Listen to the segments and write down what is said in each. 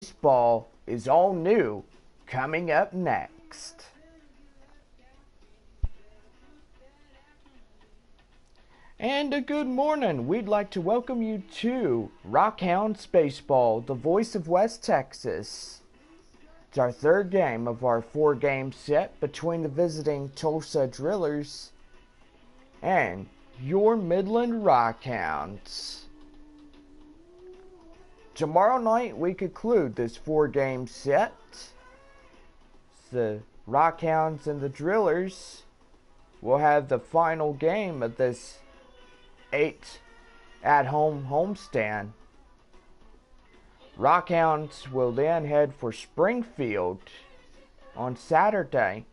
Baseball is all new, coming up next. And a good morning. We'd like to welcome you to Rockhounds Baseball, the voice of West Texas. It's our third game of our 4-game set between the visiting Tulsa Drillers and your Midland Rockhounds. Tomorrow night we conclude this 4-game set. The Rockhounds and the Drillers will have the final game of this 8 at-home homestand. Rockhounds will then head for Springfield on Saturday.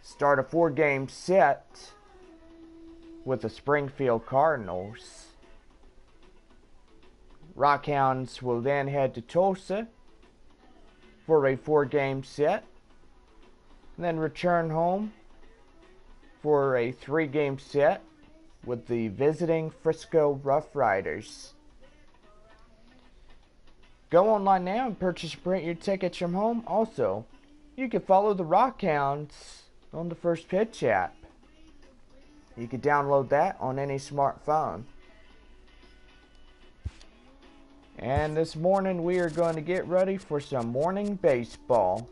Start a 4-game set with the Springfield Cardinals. Rockhounds will then head to Tulsa for a 4-game set, and then return home for a 3-game set with the visiting Frisco Rough Riders. Go online now and purchase and print your tickets from home. Also, you can follow the Rockhounds on the First Pitch app. You can download that on any smartphone. And this morning we are going to get ready for some morning baseball.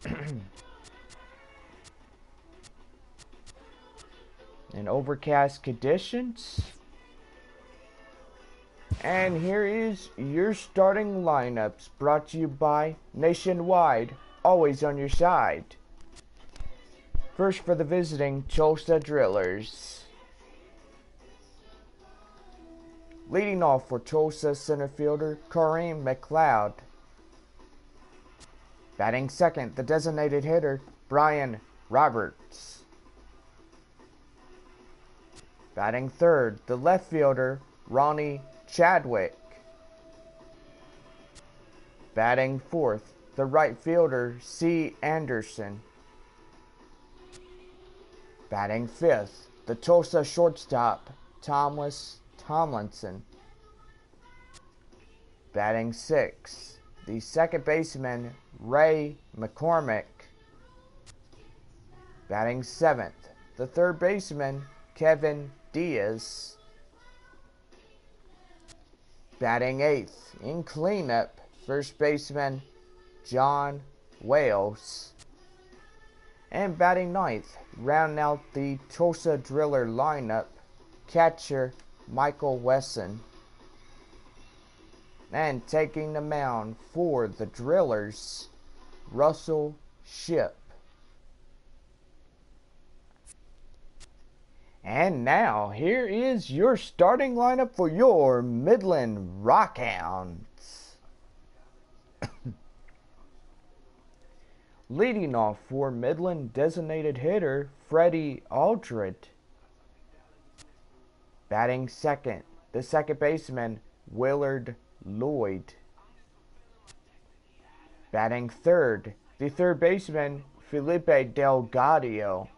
In overcast conditions. And here is your starting lineups, brought to you by Nationwide, always on your side. First for the visiting Tulsa Drillers. Leading off for Tulsa center fielder Kareem McLeod. Batting second, the designated hitter Brian Roberts. Batting third, the left fielder Ronnie Chadwick. Batting fourth, the right fielder C. Anderson. Batting fifth, the Tulsa shortstop Thomas Tomlinson. Batting sixth, the second baseman Ray McCormick. Batting seventh, the third baseman Kevin Diaz. Batting eighth, in cleanup, first baseman John Wales. And batting ninth, rounding out the Tulsa Driller lineup, catcher Michael Wesson. And taking the mound for the Drillers, Russell Shipp. And now, here is your starting lineup for your Midland Rockhounds. Leading off for Midland designated hitter Freddie Aldred. Batting second, the second baseman Willard Lloyd. Batting third, the third baseman Felipe Delgadio.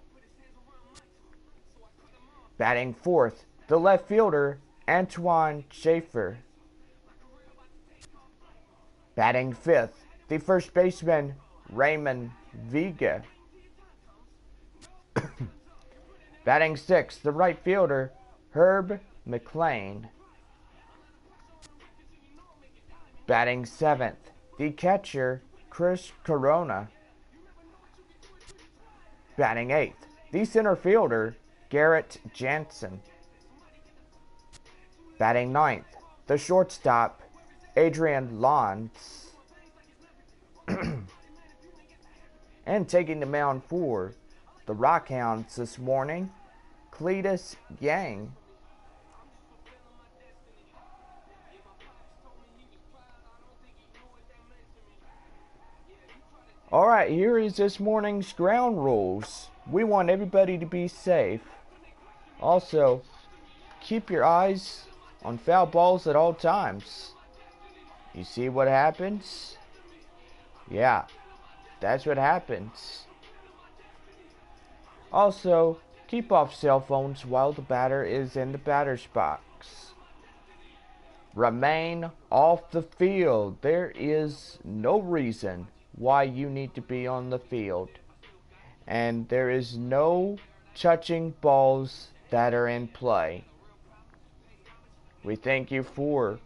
Batting fourth, the left fielder Antoine Schaefer. Batting fifth, the first baseman Raymond Vega. Batting sixth, the right fielder Herb McLean. Batting seventh, the catcher Chris Corona. Batting eighth, the center fielder Garrett Jansen. Batting ninth, the shortstop Adrian Lons. And taking the mound for the Rockhounds this morning, Cletus Yang. Alright, here is this morning's ground rules. We want everybody to be safe. Also, keep your eyes on foul balls at all times. You see what happens? Yeah, that's what happens. Also, keep off cell phones while the batter is in the batter's box. remain off the field. There is no reason why you need to be on the field. And there is no touching balls that are in play. We thank you for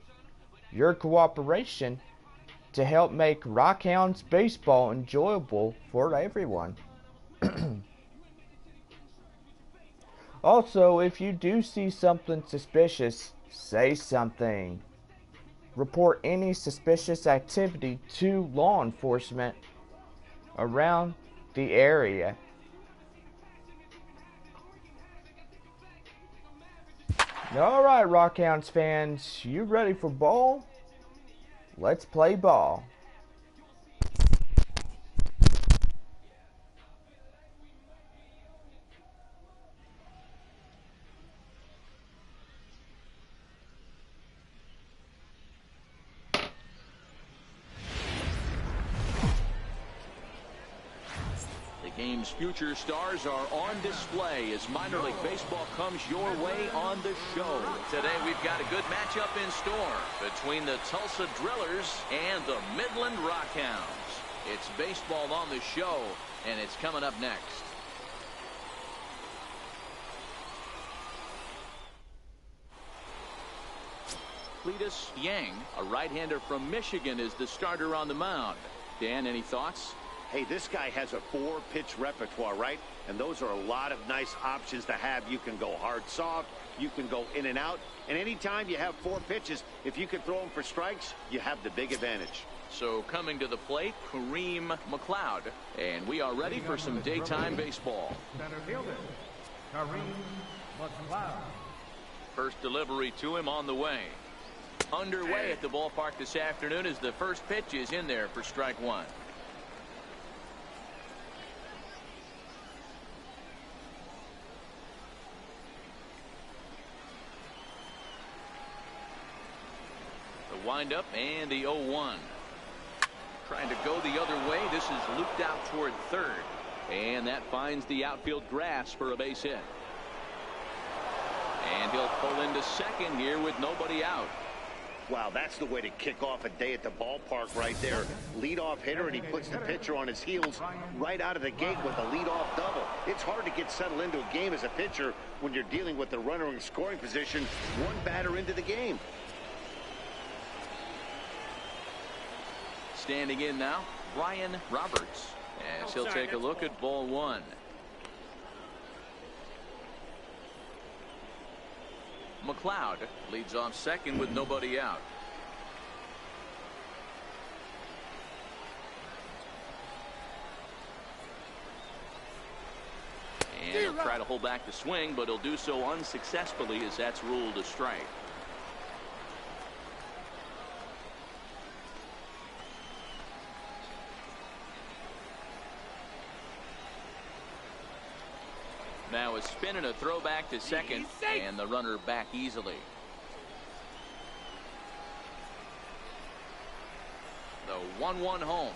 your cooperation to help make Rockhounds baseball enjoyable for everyone. Also, if you do see something suspicious, say something. Report any suspicious activity to law enforcement around the area. Alright, Rockhounds fans, you ready for ball? Let's play ball. Game's future stars are on display as minor league baseball comes your way on the show. Today we've got a good matchup in store between the Tulsa Drillers and the Midland Rockhounds. It's baseball on the show, and it's coming up next. Cletus Yang, a right-hander from Michigan, is the starter on the mound. Dan, any thoughts? Hey, this guy has a 4-pitch repertoire, right? And those are a lot of nice options to have. You can go hard, soft. You can go in and out. And anytime you have 4 pitches, if you can throw them for strikes, you have the big advantage. So coming to the plate, Kareem McLeod. And we are ready for some daytime baseball. Center fielder, Kareem McLeod. First delivery to him on the way. Underway at the ballpark this afternoon as the first pitch is in there for strike one. Windup and the 0-1. Trying to go the other way. This is looped out toward third. And that finds the outfield grass for a base hit. And he'll pull into second here with nobody out. Wow, that's the way to kick off a day at the ballpark right there. Leadoff hitter, and he puts the pitcher on his heels right out of the gate with a leadoff double. It's hard to get settled into a game as a pitcher when you're dealing with the runner in scoring position one batter into the game. Standing in now, Brian Roberts, as he'll take a look at ball one. McLeod leads off second with nobody out. And he'll try to hold back the swing, but he'll do so unsuccessfully as that's ruled a strike. Now a spin and a throw back to second, and the runner back easily. The 1-1 home.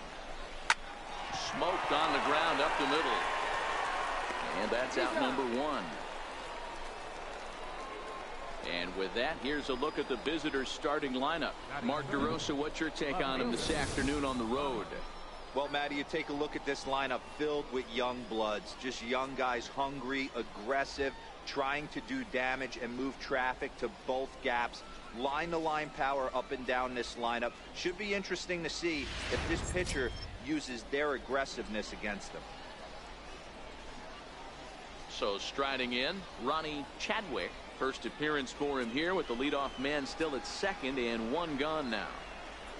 Smoked on the ground up the middle. And that's out number one. And with that, here's a look at the visitors' starting lineup. Mark DeRosa, what's your take on him this afternoon on the road? Well, Matty, you take a look at this lineup filled with young bloods, just young guys, hungry, aggressive, trying to do damage and move traffic to both gaps. Line-to-line power up and down this lineup. Should be interesting to see if this pitcher uses their aggressiveness against them. So striding in, Ronnie Chadwick. First appearance for him here with the leadoff man still at second and one gone now.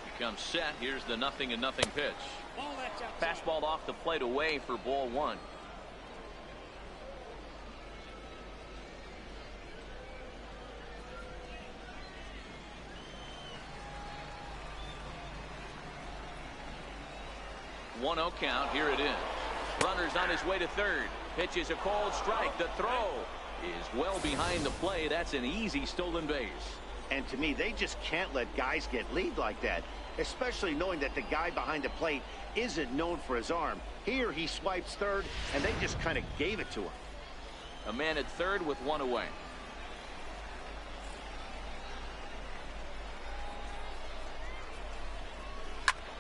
He comes set. Here's the 0-0 pitch. Fastball off the plate away for ball one. One 0 count. Here it is. Runner's on his way to third. Pitch is a called strike. The throw is well behind the play. That's an easy stolen base. And to me, they just can't let guys get lead like that, especially knowing that the guy behind the plate isn't known for his arm. Here he swipes third, and they just kind of gave it to him. A man at third with one away.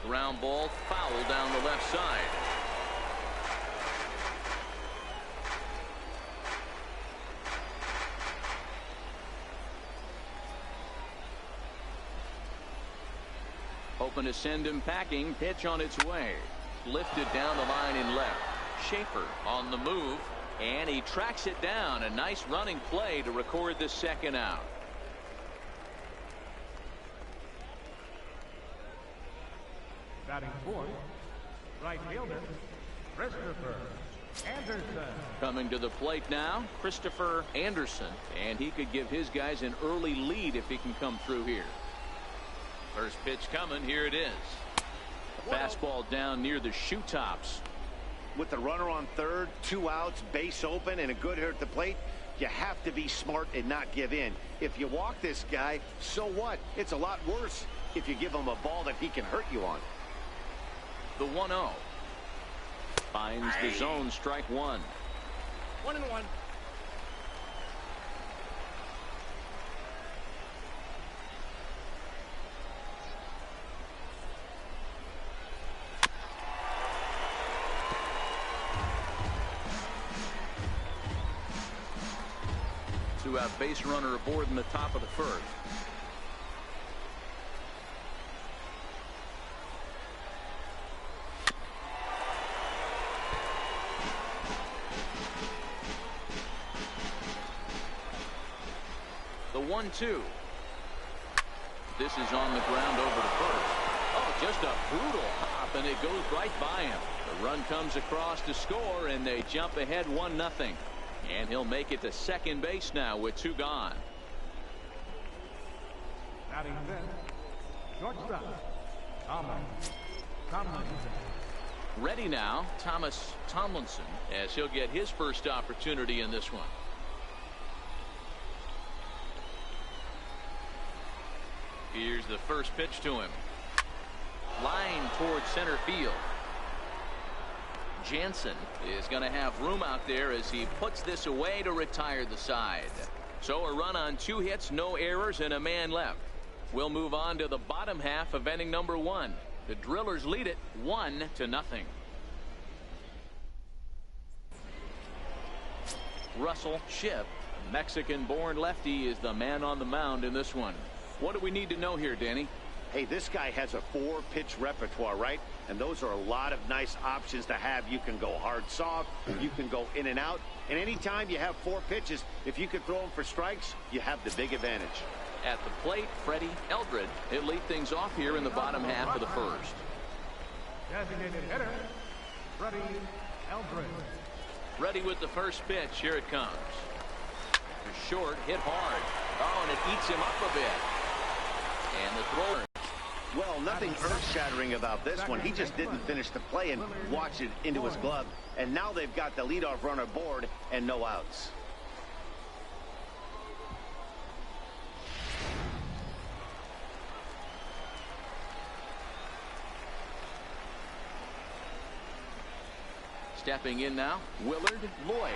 Ground ball foul down the left side. Hoping to send him packing. Pitch on its way. Lifted down the line in left. Schaefer on the move, and he tracks it down. A nice running play to record the second out. Batting fourth, right fielder, Christopher Anderson. Coming to the plate now, Christopher Anderson, and he could give his guys an early lead if he can come through here. First pitch coming. Here it is. A fastball down near the shoe tops. With the runner on third, 2 outs, base open, and a good hitter at the plate, you have to be smart and not give in. If you walk this guy, so what? It's a lot worse if you give him a ball that he can hurt you on. The 1-0. Finds the zone, strike one. 1-1. Two-out base runner aboard in the top of the first. The 1-2. This is on the ground over to first. Oh, just a brutal hop, and it goes right by him. The run comes across to score, and they jump ahead 1-0. And he'll make it to second base now with 2 gone. Batting fifth, shortstop, Tomlinson. Ready now, Thomas Tomlinson, as he'll get his first opportunity in this one. Here's the first pitch to him. Line towards center field. Jansen is going to have room out there as he puts this away to retire the side. So a run on 2 hits, no errors, and a man left. We'll move on to the bottom half of inning number 1. The Drillers lead it 1-0. Russell Shipp, Mexican-born lefty, is the man on the mound in this one. What do we need to know here, Danny? Hey, this guy has a 4-pitch repertoire, right? And those are a lot of nice options to have. You can go hard soft, you can go in and out, and anytime you have 4 pitches, if you could throw them for strikes, you have the big advantage. At the plate, Freddie Eldred. He'll lead things off here in the bottom half of the first. Designated hitter, Freddie Eldred. Ready with the first pitch. Here it comes. To short, hit hard. Oh, and it eats him up a bit. And the thrower. Well, nothing earth-shattering about this one. He just didn't finish the play and watch it into his glove. And now they've got the leadoff runner aboard and no outs. Stepping in now, Willard Lloyd.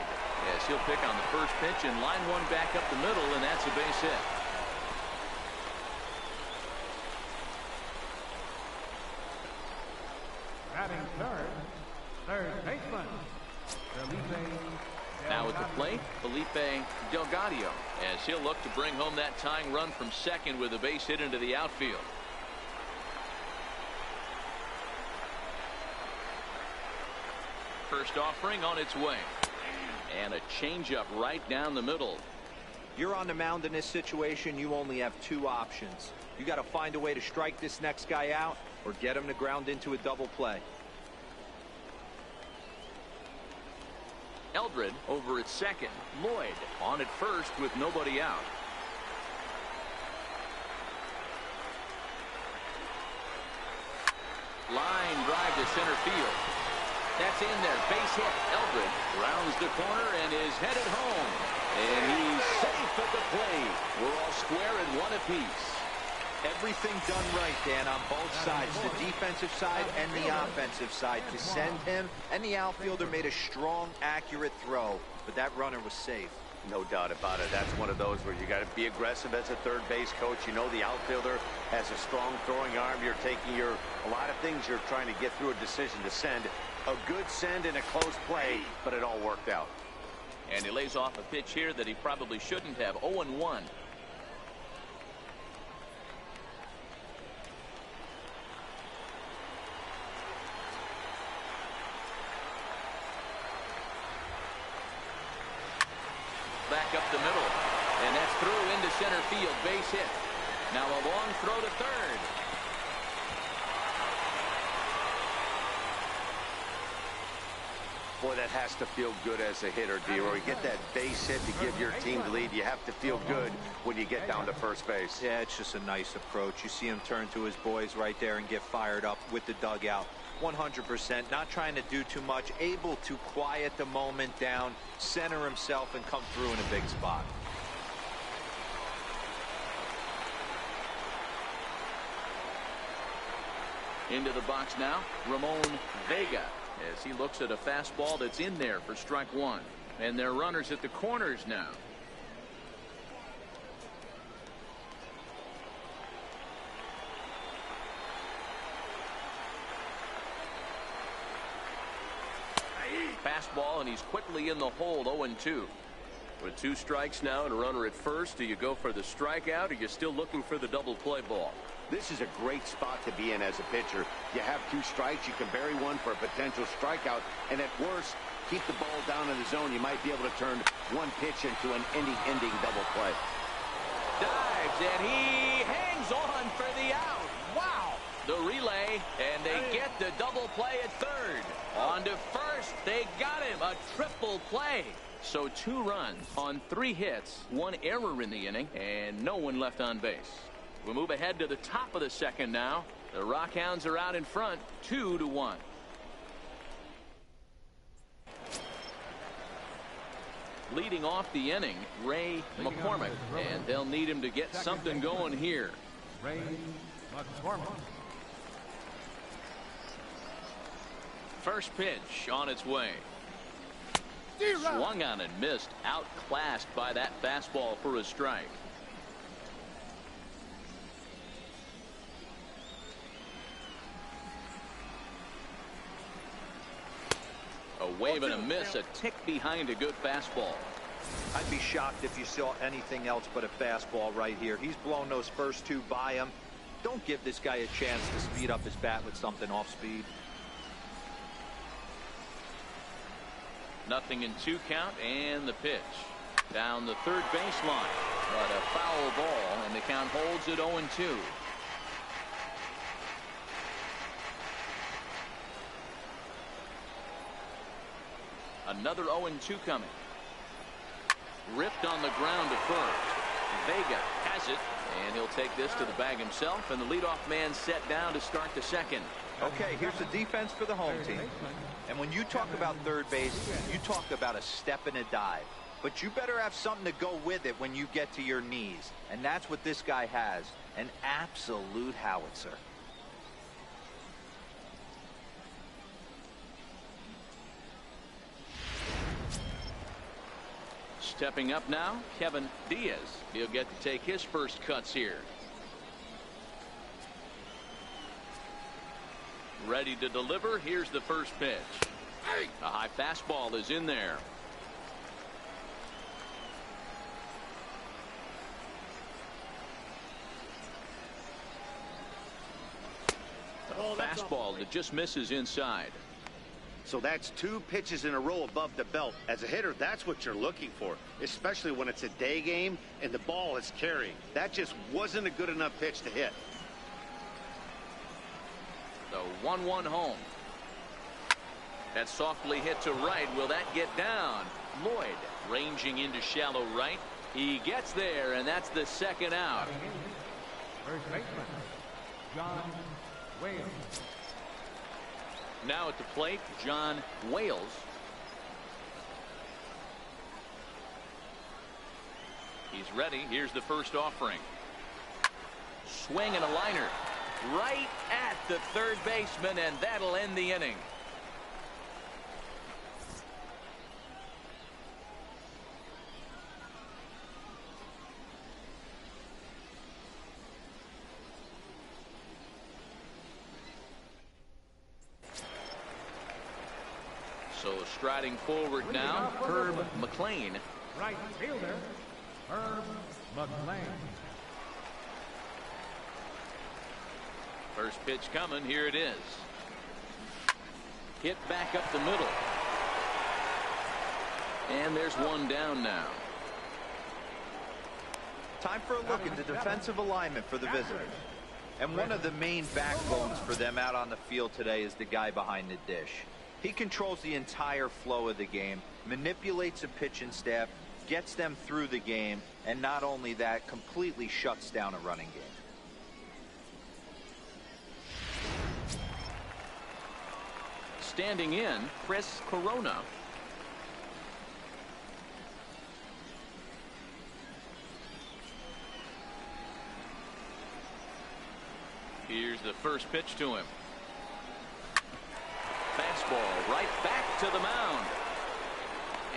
Yes, he'll pick on the first pitch and line one back up the middle, and that's a base hit. Batting third baseman, Felipe. Now at the plate, Felipe Delgadio, as he'll look to bring home that tying run from second with a base hit into the outfield. First offering on its way. And a changeup right down the middle. You're on the mound in this situation, you only have 2 options. You got to find a way to strike this next guy out or get him to ground into a double play. Eldred over at second. Lloyd on at first with nobody out. Line drive to center field. That's in there. Base hit. Eldred rounds the corner and is headed home. And he's safe at the plate. We're all square at 1 apiece. Everything done right, Dan, on both sides, the defensive side and the offensive side, to send him, and the outfielder made a strong, accurate throw, but that runner was safe. No doubt about it. That's one of those where you got to be aggressive as a third base coach. You know the outfielder has a strong throwing arm. You're taking a lot of things you're trying to get through a decision to send. A good send in a close play, but it all worked out. And he lays off a pitch here that he probably shouldn't have. 0-1. Back up the middle, and that's through into center field. Base hit. Now a long throw to third. Boy, that has to feel good as a hitter, D-Roy. Get that base hit to give your team the lead. You have to feel good when you get down to first base. Yeah, it's just a nice approach. You see him turn to his boys right there and get fired up with the dugout. 100%, not trying to do too much, able to quiet the moment down, center himself, and come through in a big spot. Into the box now, Ramon Vega, as he looks at a fastball that's in there for strike one. And they're runners at the corners now. Fastball, and he's quickly in the hold. 0-2. With 2 strikes now and a runner at first, do you go for the strikeout, or are you still looking for the double play ball? This is a great spot to be in as a pitcher. You have 2 strikes. You can bury one for a potential strikeout, and at worst, keep the ball down in the zone. You might be able to turn one pitch into an ending double play. Dives, and he hangs on for the out. Wow. The relay, and they get the double play at third. On to first. They got him. A triple play. So 2 runs on 3 hits, 1 error in the inning, and no one left on base. We'll move ahead to the top of the second now. The Rockhounds are out in front, 2-1. Leading off the inning, Ray McCormick, and they'll need him to get something going here. Ray McCormick. First pitch on its way. Swung on and missed, outclassed by that fastball for a strike. A wave and a miss, a tick behind a good fastball. I'd be shocked if you saw anything else but a fastball right here. He's blown those first 2 by him. Don't give this guy a chance to speed up his bat with something off speed. 0-2 count, and the pitch down the third baseline, but a foul ball, and the count holds at 0-2. Another 0-2 coming. Ripped on the ground to first. Vega has it, and he'll take this to the bag himself, and the leadoff man set down to start the second. Okay, here's the defense for the home team. And when you talk about third base, you talk about a step and a dive. But you better have something to go with it when you get to your knees. And that's what this guy has, an absolute howitzer. Stepping up now, Kevin Diaz. He'll get to take his first cuts here. Ready to deliver. Here's the first pitch. A high fastball is in there. A fastball that just misses inside. So that's 2 pitches in a row above the belt. As a hitter, that's what you're looking for, especially when it's a day game and the ball is carrying. That just wasn't a good enough pitch to hit. The 1-1 home. That's softly hit to right. Will that get down? Lloyd ranging into shallow right. He gets there, and that's the second out. First baseman, John Wales. Now at the plate, John Wales. He's ready. Here's the first offering. Swing and a liner right at the third baseman, and that'll end the inning. So striding forward now, Herb McLean. Right fielder, Herb McLean. First pitch coming. Here it is. Hit back up the middle. And there's one down now. Time for a look at the defensive alignment for the visitors. And one of the main backbones for them out on the field today is the guy behind the dish. He controls the entire flow of the game, manipulates a pitching staff, gets them through the game, and not only that, completely shuts down a running game. Standing in, Chris Corona. Here's the first pitch to him. Fastball right back to the mound.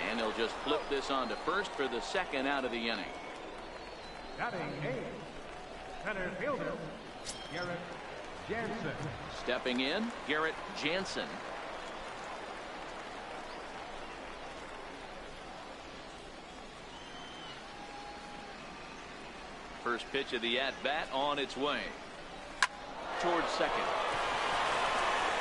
And he'll just flip this on to first for the second out of the inning. Batting eighth, center fielder, Garrett Jansen. Stepping in, Garrett Jansen. First pitch of the at-bat on its way. Towards second.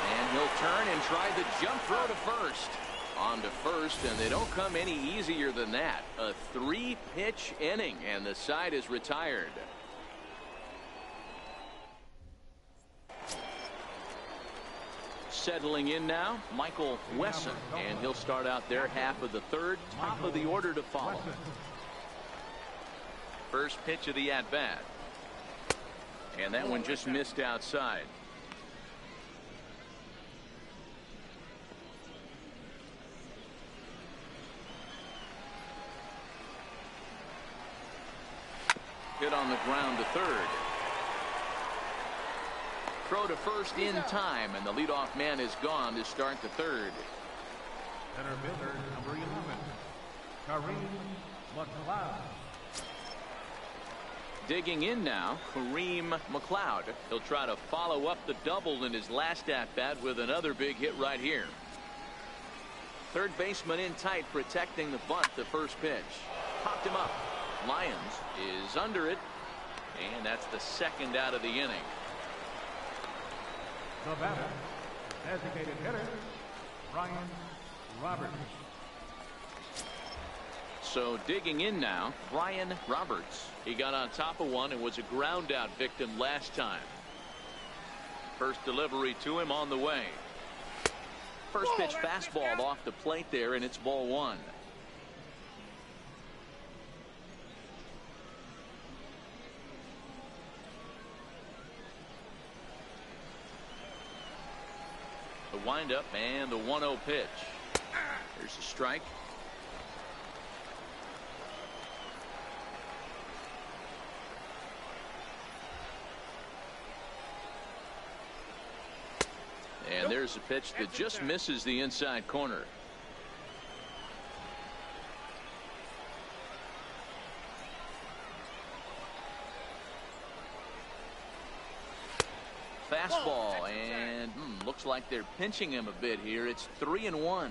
And he'll turn and try the jump throw to first. On to first, and they don't come any easier than that. A 3-pitch inning, and the side is retired. Settling in now, Michael Wesson, and he'll start out their half of the third, top of the order to follow. First pitch of the at-bat. And that one just missed outside. Hit on the ground to third. Throw to first in time, and the leadoff man is gone to start the third. Center fielder, number 11, Kareem McLeod. Digging in now, Kareem McLeod. He'll try to follow up the double in his last at-bat with another big hit right here. Third baseman in tight, protecting the bunt, the first pitch. Popped him up. Lyons is under it, and that's the second out of the inning. The batter, designated hitter, Brian Roberts. So digging in now, Brian Roberts. He got on top of one and was a ground out victim last time. First delivery to him on the way. First pitch fastball off the plate there, and it's ball one. The windup and the 1-0 pitch. Here's a strike. And there's a pitch that just misses the inside corner. Fastball, and looks like they're pinching him a bit here. It's 3-1.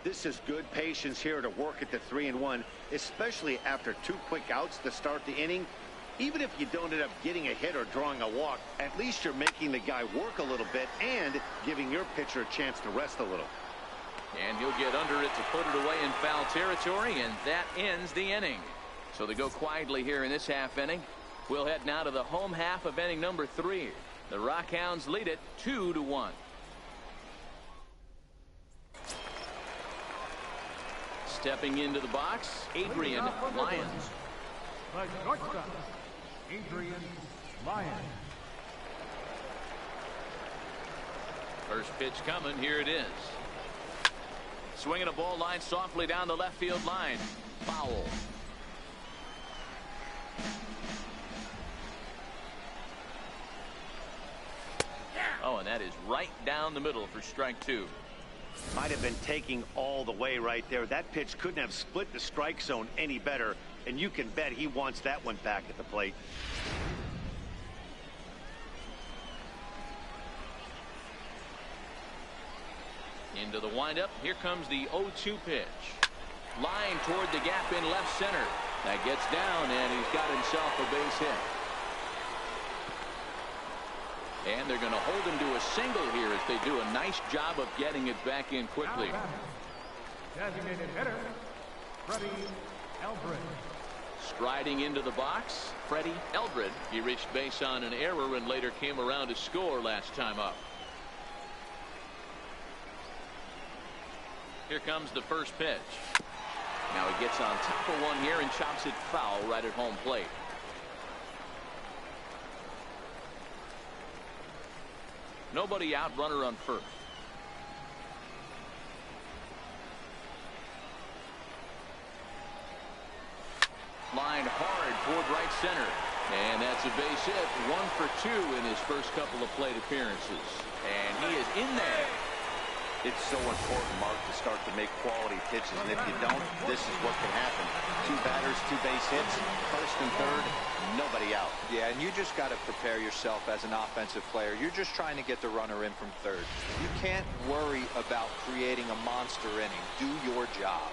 This is good patience here to work at the 3-1, especially after 2 quick outs to start the inning. Even if you don't end up getting a hit or drawing a walk, at least you're making the guy work a little bit and giving your pitcher a chance to rest a little. And he'll get under it to put it away in foul territory, and that ends the inning. So they go quietly here in this half inning. We'll head now to the home half of inning number 3. The Rockhounds lead it 2-1. Stepping into the box, Adrian Lyons. The shortstop, Adrian Lyons. First pitch coming. Here it is. Swinging a ball line softly down the left field line. Foul. Oh, and that is right down the middle for strike 2. Might have been taking all the way right there. That pitch couldn't have split the strike zone any better, and you can bet he wants that one back at the plate. Into the windup. Here comes the 0-2 pitch. Line toward the gap in left center. That gets down, and he's got himself a base hit. And they're going to hold him to a single here as they do a nice job of getting it back in quickly. Designated hitter, Freddie Eldred. Striding into the box, Freddie Eldred. He reached base on an error and later came around to score last time up. Here comes the first pitch. Now he gets on top of one here and chops it foul right at home plate. Nobody out, runner on first. Line hard toward right center. And that's a base hit. 1 for 2 in his first couple of plate appearances. And he is in there. It's so important, Mark, to start to make quality pitches, and if you don't, this is what can happen. 2 batters, 2 base hits, first and third, nobody out. Yeah, and you just got to prepare yourself as an offensive player. You're just trying to get the runner in from third. You can't worry about creating a monster inning. Do your job.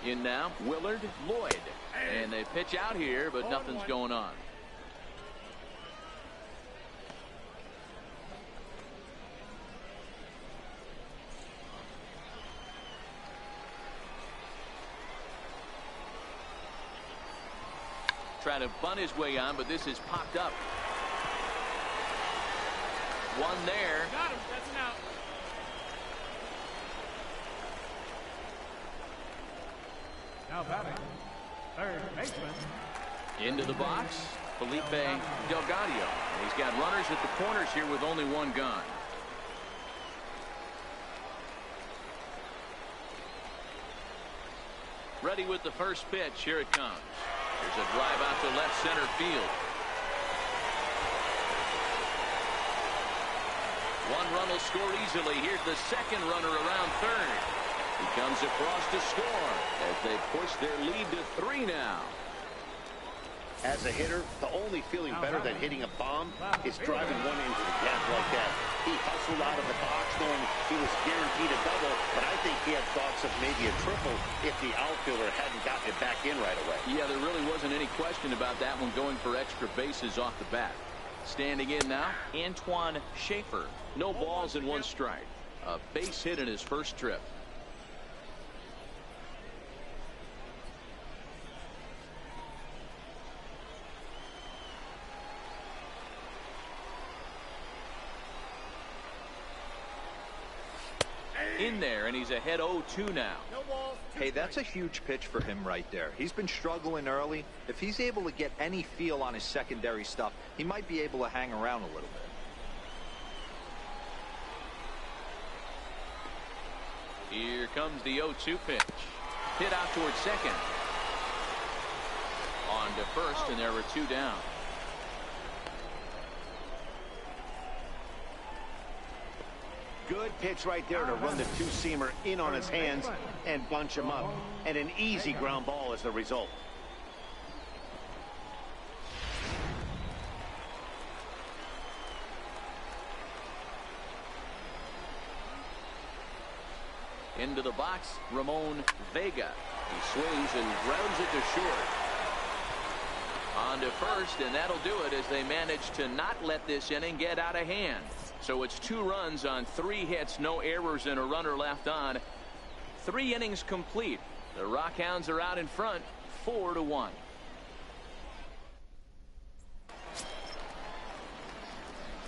In now, Willard Lloyd. And they pitch out here, but nothing's going on. Trying to bunt his way on, but this is popped up. One there. Got him. That's an out. Now batting, third baseman. Into the box, Felipe Delgadio. He's got runners at the corners here with only one gone. Ready with the first pitch. Here it comes. There's a drive out to left center field. One run will score easily. Here's the second runner around third. He comes across to score as they push their lead to 3 now. As a hitter, the only feeling better than hitting a bomb is driving one into the gap like that. He hustled out of the box knowing he was guaranteed a double, but I think he had thoughts of maybe a triple if the outfielder hadn't gotten it back in right away. Yeah, there really wasn't any question about that one, going for extra bases off the bat. Standing in now, Antoine Schaefer. No balls and 1 strike. A base hit in his first trip. In there, and he's ahead 0-2 now. Hey, that's a huge pitch for him right there. He's been struggling early. If he's able to get any feel on his secondary stuff, he might be able to hang around a little bit. Here comes the 0-2 pitch. Hit out towards second. On to first, and there were 2 down. Good pitch right there to run the 2-seamer in on his hands and bunch him up. And an easy ground ball as the result. Into the box, Ramon Vega. He swings and grounds it to short. On to first, and that'll do it as they manage to not let this inning get out of hand. So it's 2 runs on 3 hits, no errors, and a runner left on. 3 innings complete. The Rockhounds are out in front, 4-1.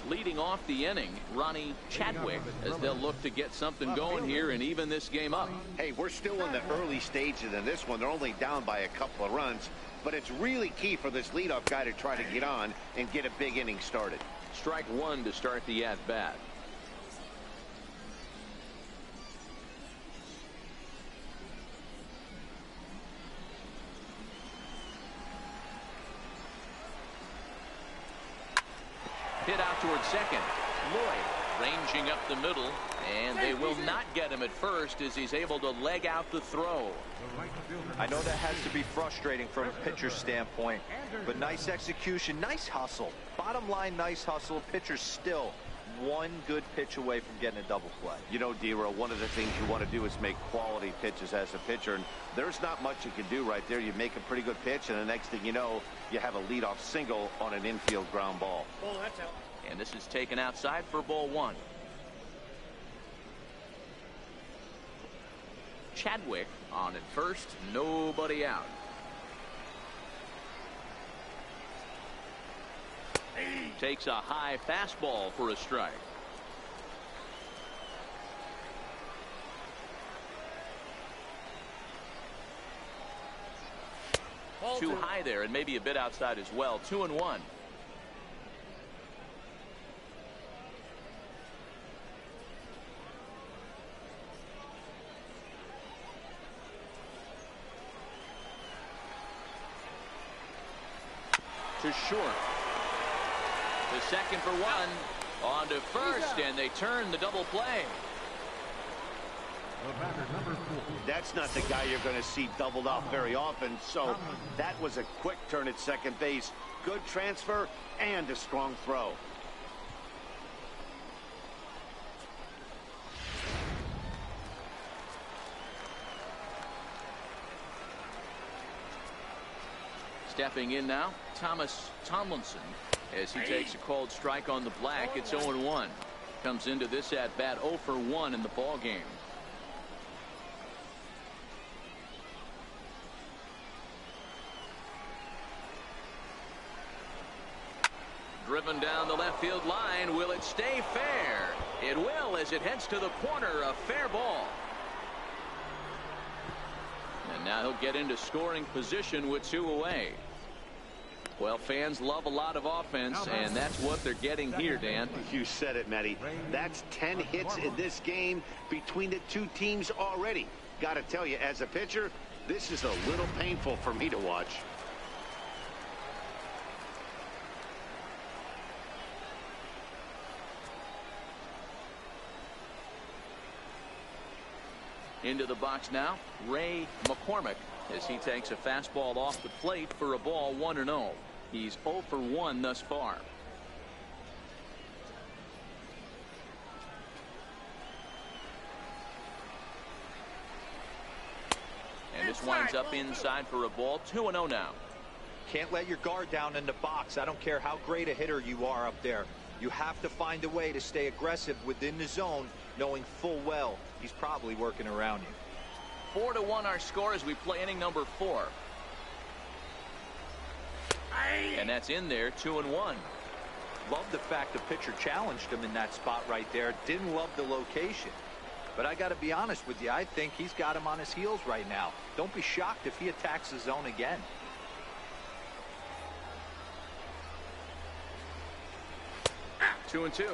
Leading off the inning, Ronnie Chadwick, as they'll look to get something going here and even this game up. Hey, we're still in the early stages in this one. They're only down by a couple of runs, but it's really key for this leadoff guy to try to get on and get a big inning started. Strike 1 to start the at-bat. Hit out towards second. Lloyd ranging up the middle, And they will not get him at first as he's able to leg out the throw. I know that has to be frustrating from a pitcher's standpoint, but nice execution, nice hustle. Bottom line, nice hustle. Pitcher's still one good pitch away from getting a double play. You know, D-Row, one of the things you want to do is make quality pitches as a pitcher, and there's not much you can do right there. You make a pretty good pitch, and the next thing you know, you have a leadoff single on an infield ground ball. Oh, that's out. And this is taken outside for ball one. Chadwick on at first, nobody out. Takes a high fastball for a strike. Too high there and maybe a bit outside as well. 2-1. To short. The second for one. On to first, and they turn the double play. The batter, number 4. That's not the guy you're going to see doubled off very often, so that was a quick turn at second base. Good transfer and a strong throw. Stepping in now, Thomas Tomlinson, as he takes a called strike on the black. It's 0-1. Comes into this at bat 0 for 1 in the ball game. Driven down the left field line. Will it stay fair? It will, as it heads to the corner. A fair ball. And now he'll get into scoring position with 2 away. Well, fans love a lot of offense, and that's what they're getting here, Dan. You said it, Matty. That's 10 hits in this game between the two teams already. Got to tell you, as a pitcher, this is a little painful for me to watch. Into the box now, Ray McCormick, as he takes a fastball off the plate for a ball 1-0. He's 0 for 1 thus far. And this winds up inside for a ball. 2-0 now. Can't let your guard down in the box. I don't care how great a hitter you are up there. You have to find a way to stay aggressive within the zone, knowing full well he's probably working around you. 4-1 our score as we play inning number 4. And that's in there. 2-1. Love the fact the pitcher challenged him in that spot right there. Didn't love the location. But I got to be honest with you, I think he's got him on his heels right now. Don't be shocked if he attacks the zone again. Two and 2.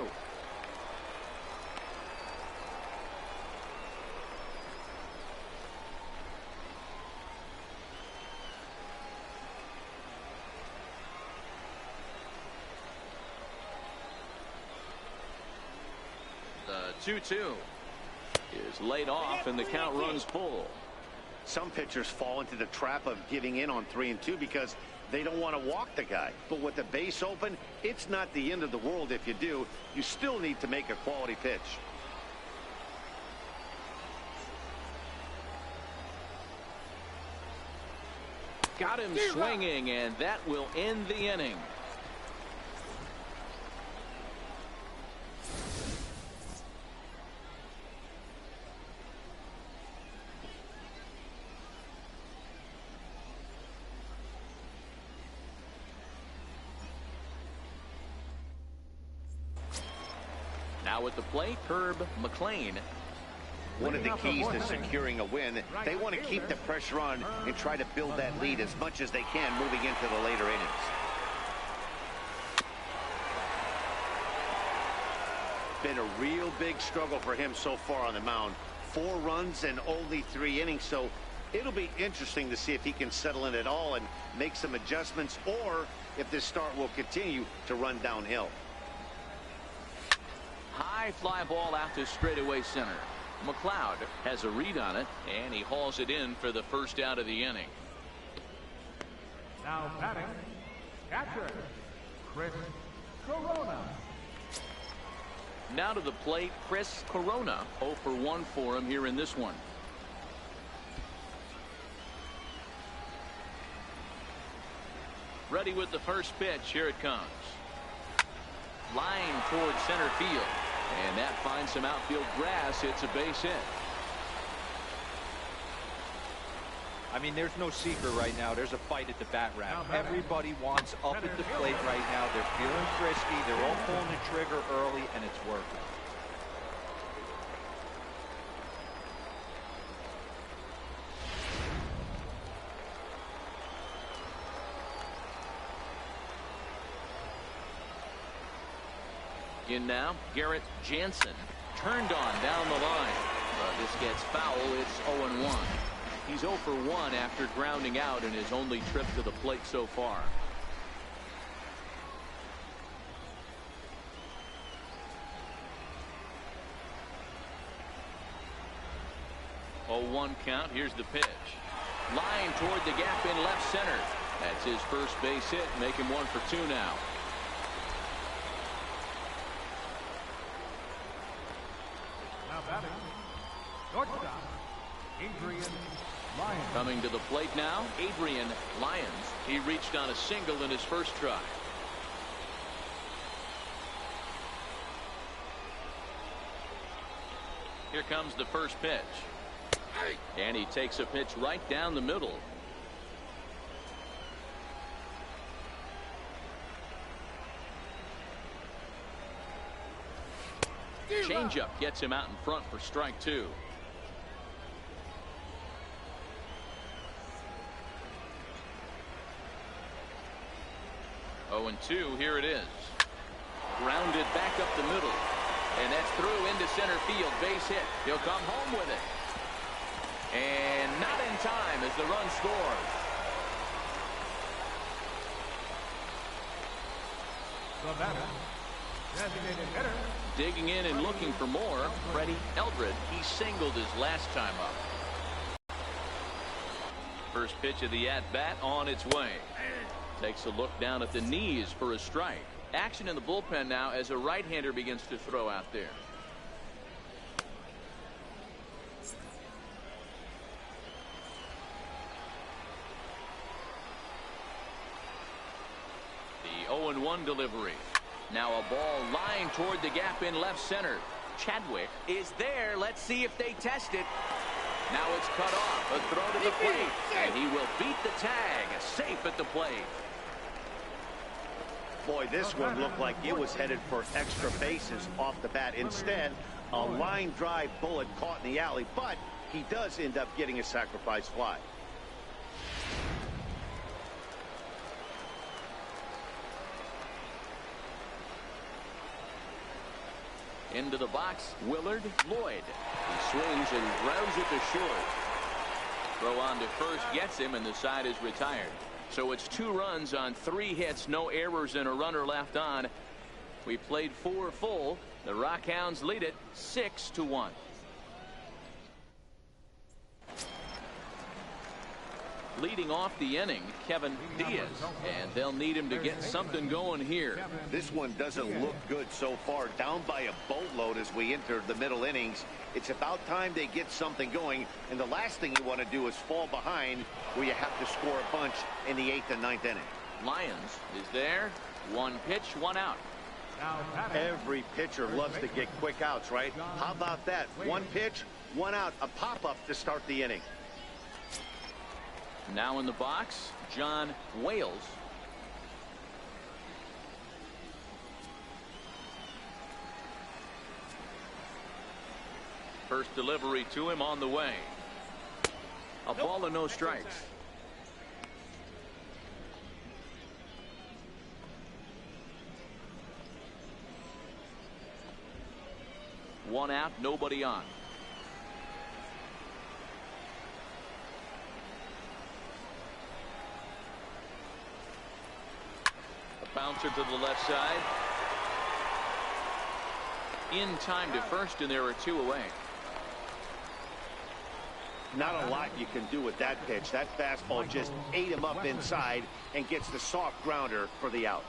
The 2-2 is laid off and the count runs full. Some pitchers fall into the trap of giving in on 3 and 2 because they don't want to walk the guy. But with the base open, it's not the end of the world if you do. You still need to make a quality pitch. Got him swinging, and that will end the inning. Now at the plate, Herb McLean. One of the keys to securing a win, they want to keep the pressure on and try to build that lead as much as they can moving into the later innings. Been a real big struggle for him so far on the mound. 4 runs and only 3 innings, so it'll be interesting to see if he can settle in at all and make some adjustments, or if this start will continue to run downhill. High high fly ball out to straightaway center. McLeod has a read on it, and he hauls it in for the first out of the inning. Now batting, catcher, Chris Corona. Now to the plate, Chris Corona. 0 for 1 for him here in this one. Ready with the first pitch. Here it comes. Line towards center field. And that finds some outfield grass. It's a base hit. I mean, there's no secret right now. There's a fight at the bat ramp. Everybody wants up at the plate right now. They're feeling frisky. They're all pulling the trigger early, and it's working. In now, Garrett Jansen. Turned on down the line. But this gets foul. It's 0-1. He's 0 for 1 after grounding out in his only trip to the plate so far. Oh, 1 count. Here's the pitch. Line toward the gap in left center. That's his first base hit. Make him 1 for 2 now. Now batting, shortstop, Adrian Lyons. Coming to the plate now, Adrian Lyons. He reached on a single in his first try. Here comes the first pitch. And he takes a pitch right down the middle. Changeup gets him out in front for strike 2. Oh, and 2. Here it is. Grounded back up the middle. And that's through into center field. Base hit. He'll come home with it. And not in time as the run scores. The batter, designated hitter. Digging in and looking for more, Freddie Eldred. He singled his last time up. First pitch of the at-bat on its way. Takes a look down at the knees for a strike. Action in the bullpen now as a right-hander begins to throw out there. The 0-1 delivery. Now a ball lined toward the gap in left center. Chadwick is there. Let's see if they test it. Now it's cut off. A throw to the plate. And he will beat the tag. Safe at the plate. Boy, this one looked like it was headed for extra bases off the bat. Instead, a line drive bullet caught in the alley. But he does end up getting a sacrifice fly. Into the box, Willard Lloyd. He swings and grounds it to short. Throw on to first gets him, and the side is retired. So it's 2 runs on 3 hits, no errors, and a runner left on. We played 4 full. The Rockhounds lead it 6-1. Leading off the inning, Kevin Diaz, and they'll need him to get something going here. This one doesn't look good so far. Down by a boatload as we enter the middle innings. It's about time they get something going, and the last thing you want to do is fall behind where you have to score a bunch in the 8th and 9th inning. Lyons is there. 1 pitch, 1 out. Every pitcher loves to get quick outs, right? How about that? 1 pitch, 1 out, a pop-up to start the inning. Now in the box, John Wales. First delivery to him on the way. A ball and no strikes. One out, nobody on. A bouncer to the left side. in time to first, and there are 2 away. Not a lot you can do with that pitch. That fastball just ate him up inside and gets the soft grounder for the out.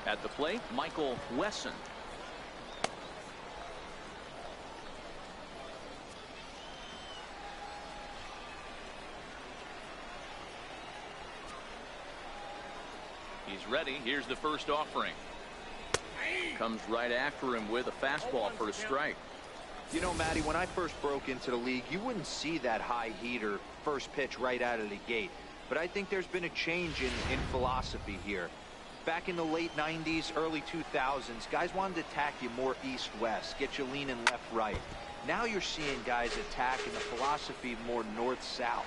At the plate, Michael Wesson. He's ready. Here's the first offering. Comes right after him with a fastball for a strike. You know, Matty, when I first broke into the league, you wouldn't see that high heater first pitch right out of the gate. But I think there's been a change in philosophy here. Back in the late 90s, early 2000s, guys wanted to attack you more east-west, get you leaning left-right. Now you're seeing guys attack in the philosophy more north-south.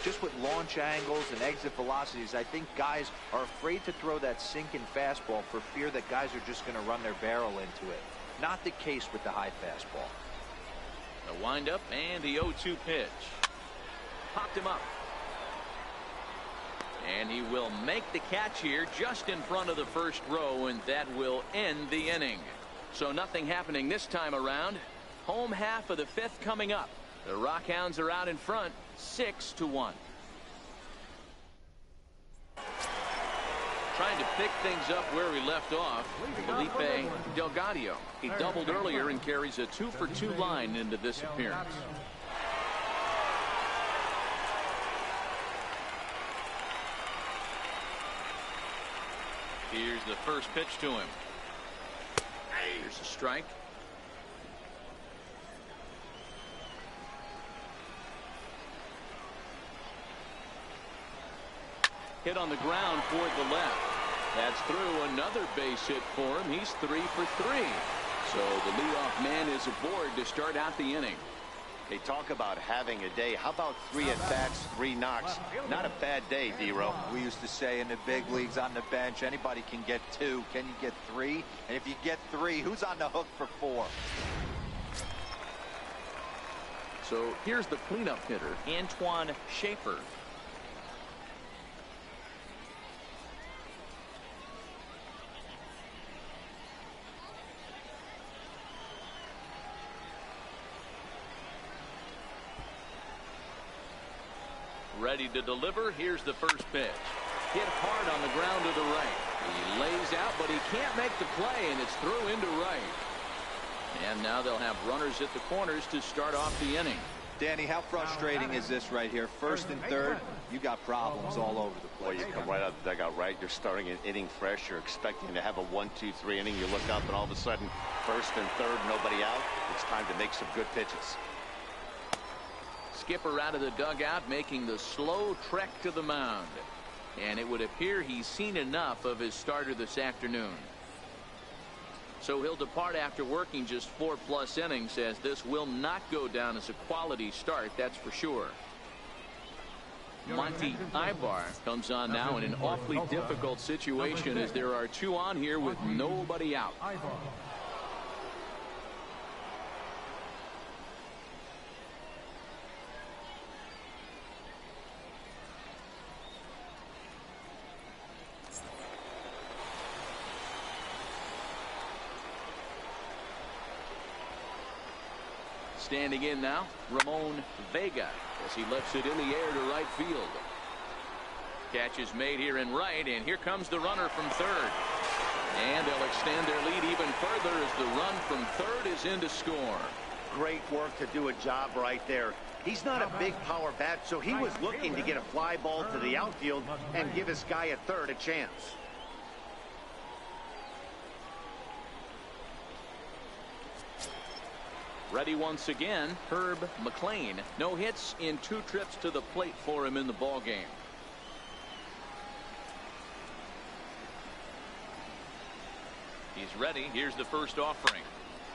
Just with launch angles and exit velocities, I think guys are afraid to throw that sinking fastball for fear that guys are just going to run their barrel into it. Not the case with the high fastball. The windup and the 0-2 pitch. Popped him up. And he will make the catch here just in front of the first row, and that will end the inning. So nothing happening this time around. Home half of the 5th coming up. The Rockhounds are out in front, 6-1. Trying to pick things up where we left off, Felipe Delgado. He doubled earlier and carries a 2-for-2 line into this appearance. Here's the first pitch to him. Here's a strike. Hit on the ground toward the left. That's through. Another base hit for him. He's 3 for 3. So the leadoff man is aboard to start out the inning. They talk about having a day. How about 3 at-bats, 3 knocks? Not a bad day, D-Row. We used to say in the big leagues on the bench, anybody can get 2. Can you get 3? And if you get 3, who's on the hook for 4? So here's the cleanup hitter, Antoine Schaefer. Ready to deliver. Here's the first pitch. Hit hard on the ground to the right. He lays out, but he can't make the play, and it's through into right. And now they'll have runners at the corners to start off the inning. Danny, how frustrating is this right here? First and third, you got problems all over the place. Well, you come right out of the dugout, right? You're starting an inning fresh. You're expecting to have a 1-2-3 inning. You look up, and all of a sudden, first and third, nobody out. It's time to make some good pitches. Skipper out of the dugout, making the slow trek to the mound. And it would appear he's seen enough of his starter this afternoon. So he'll depart after working just 4+ innings, as this will not go down as a quality start, that's for sure. Monty Ibar comes on now in an awfully difficult situation, as there are 2 on here with nobody out. Standing in now, Ramon Vega, as he lifts it in the air to right field. Catch is made here in right, and here comes the runner from third. And they'll extend their lead even further as the run from third is in to score. Great work to do a job right there. He's not a big power bat, so he was looking to get a fly ball to the outfield and give his guy at third a chance. Ready once again, Herb McLean. No hits in 2 trips to the plate for him in the ballgame. He's ready. Here's the first offering.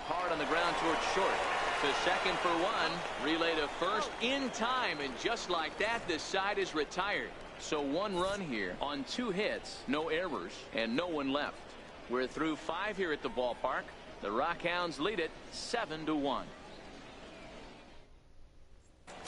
Hard on the ground towards short. To second for 1. Relay to first in time, and just like that, this side is retired. So 1 run here on 2 hits, no errors, and no one left. We're through 5 here at the ballpark. The Rockhounds lead it 7-1.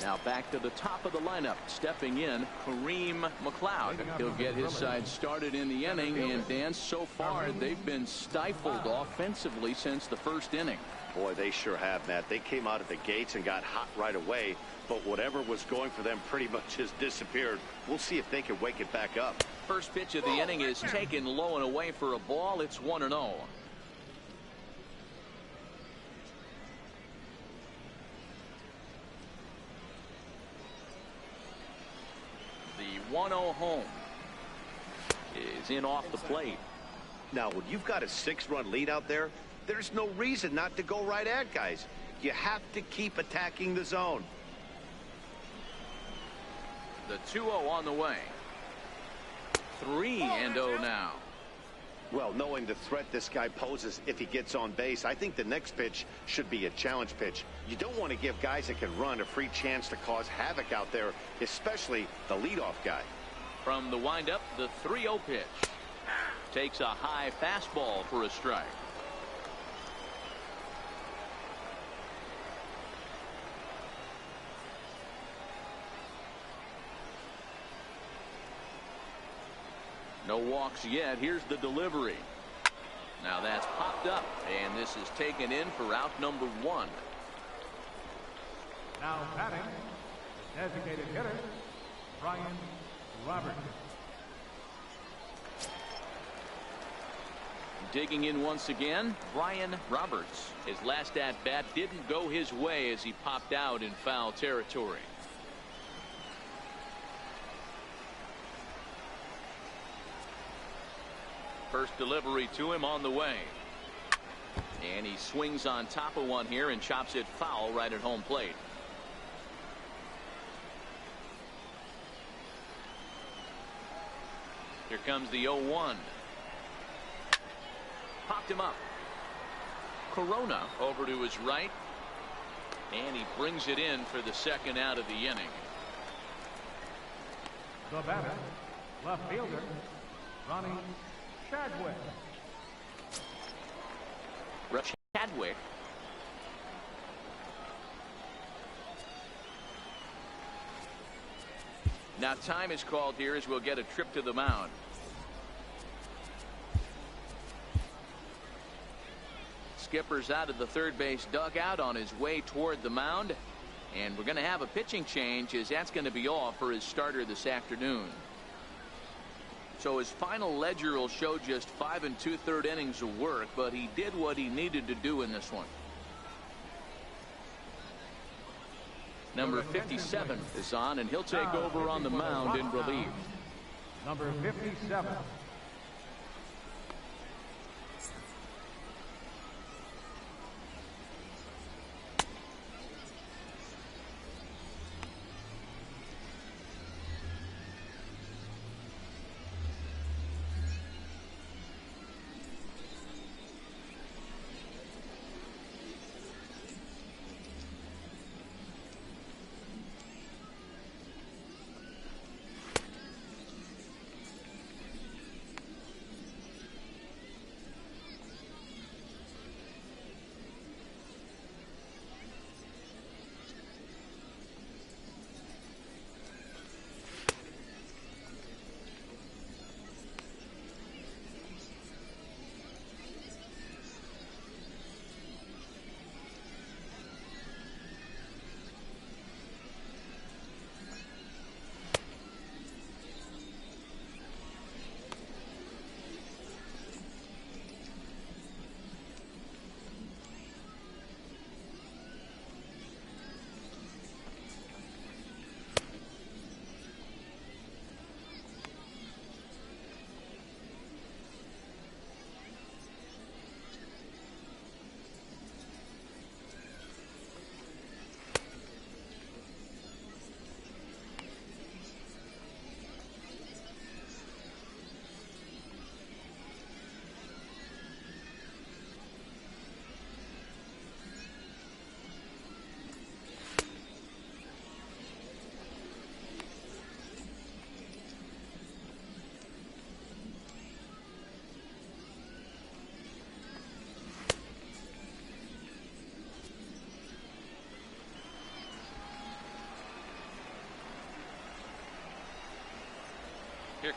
Now back to the top of the lineup, stepping in, Kareem McLeod. He'll get his side started in the inning, and Dan, so far they've been stifled offensively since the first inning. Boy, they sure have, Matt. They came out of the gates and got hot right away, but whatever was going for them pretty much has disappeared. We'll see if they can wake it back up. First pitch of the inning is taken low and away for a ball. It's 1-0. The 1-0 home is in off the plate. Now, when you've got a 6-run lead out there, there's no reason not to go right at guys. You have to keep attacking the zone. The 2-0 on the way. 3-0 now. Well, knowing the threat this guy poses if he gets on base, I think the next pitch should be a challenge pitch. You don't want to give guys that can run a free chance to cause havoc out there, especially the leadoff guy. From the windup, the 3-0 pitch. Takes a high fastball for a strike. No walks yet. Here's the delivery. Now that's popped up, and this is taken in for out number 1. Now batting, the designated hitter, Brian Roberts. Digging in once again, Brian Roberts. His last at-bat didn't go his way as he popped out in foul territory. First delivery to him on the way. And he swings on top of one here and chops it foul right at home plate. Here comes the 0-1. Popped him up. Corona over to his right. And he brings it in for the second out of the inning. The batter, left fielder, Ronnie Chadwick. Chadwick. Now time is called here as we'll get a trip to the mound. Skipper's out of the third base dugout on his way toward the mound. And we're going to have a pitching change as that's going to be off for his starter this afternoon. So his final ledger will show just 5 2/3 innings of work, but he did what he needed to do in this one. Number 57 is on, and he'll take over on the mound in relief. Number 57.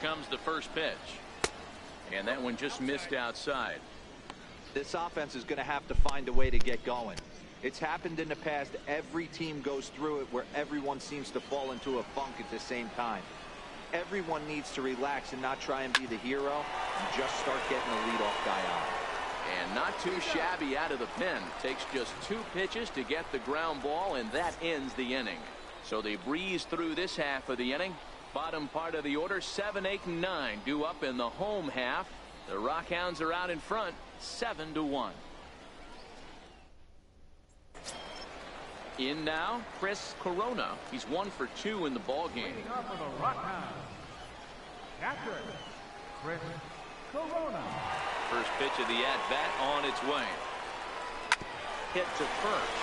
comes the first pitch. And that one just missed outside. This offense is going to have to find a way to get going. It's happened in the past. Every team goes through it where everyone seems to fall into a funk at the same time. Everyone needs to relax and not try and be the hero and just start getting the leadoff guy on. And not too shabby out of the pen. Takes just 2 pitches to get the ground ball, and that ends the inning. So they breeze through this half of the inning. Bottom part of the order, 7, 8, and 9 due up in the home half. The Rockhounds are out in front, 7-1. In now, Chris Corona. He's 1 for 2 in the ball game. Leading off for the Rockhounds, catcher, Chris Corona. First pitch of the at-bat on its way. Hit to first.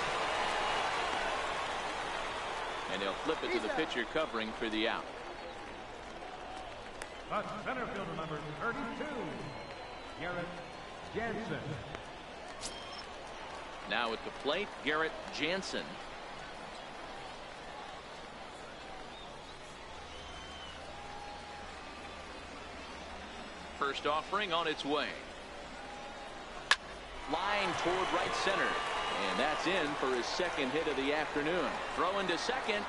And he'll flip it to the pitcher covering for the out. The center fielder, number 32, Garrett Jansen. Now at the plate, Garrett Jansen. First offering on its way. Line toward right center. And that's in for his second hit of the afternoon. Throwing to second.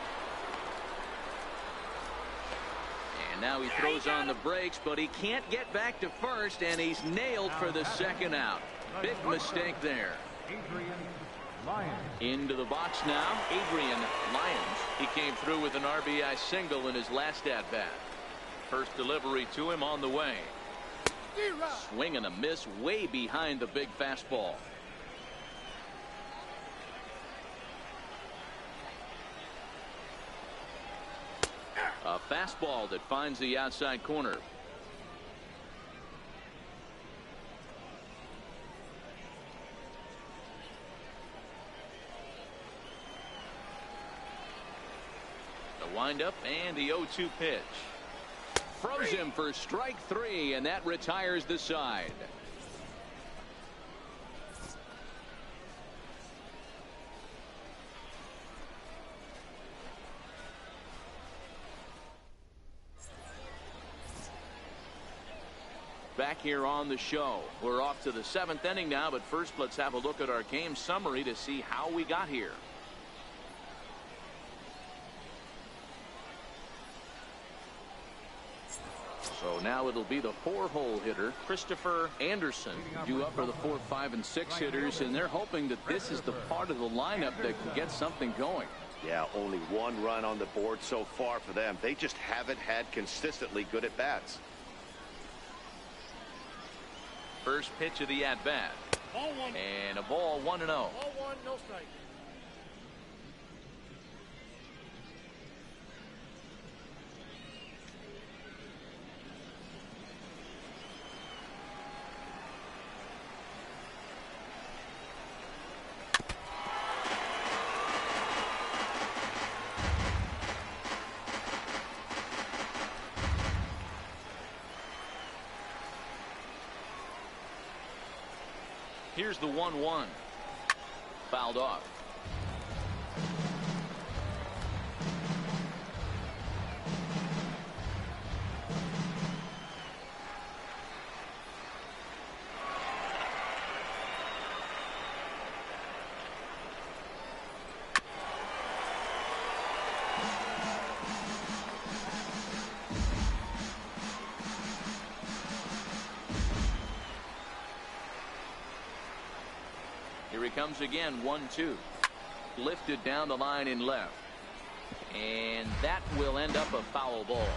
And now he throws on the brakes, but he can't get back to first, and he's nailed for the second out. Big mistake there. Adrian Lyons. Into the box now, Adrian Lyons. He came through with an RBI single in his last at-bat. First delivery to him on the way. Swing and a miss way behind the big fastball. A fastball that finds the outside corner. The windup and the 0-2 pitch. Froze him for strike 3, and that retires the side. Back here on the show. We're off to the 7th inning now, but first let's have a look at our game summary to see how we got here. So now it'll be the 4-hole hitter, Christopher Anderson, due up for the 4, 5, and 6 hitters, and they're hoping that this is the part of the lineup that can get something going. Yeah, only 1 run on the board so far for them. They just haven't had consistently good at-bats. First pitch of the at-bat. And a ball 1-0. Ball 1, no strike. Here's the 1-1. Fouled off. Here he comes again, 1-2. Lifted down the line in left. And that will end up a foul ball.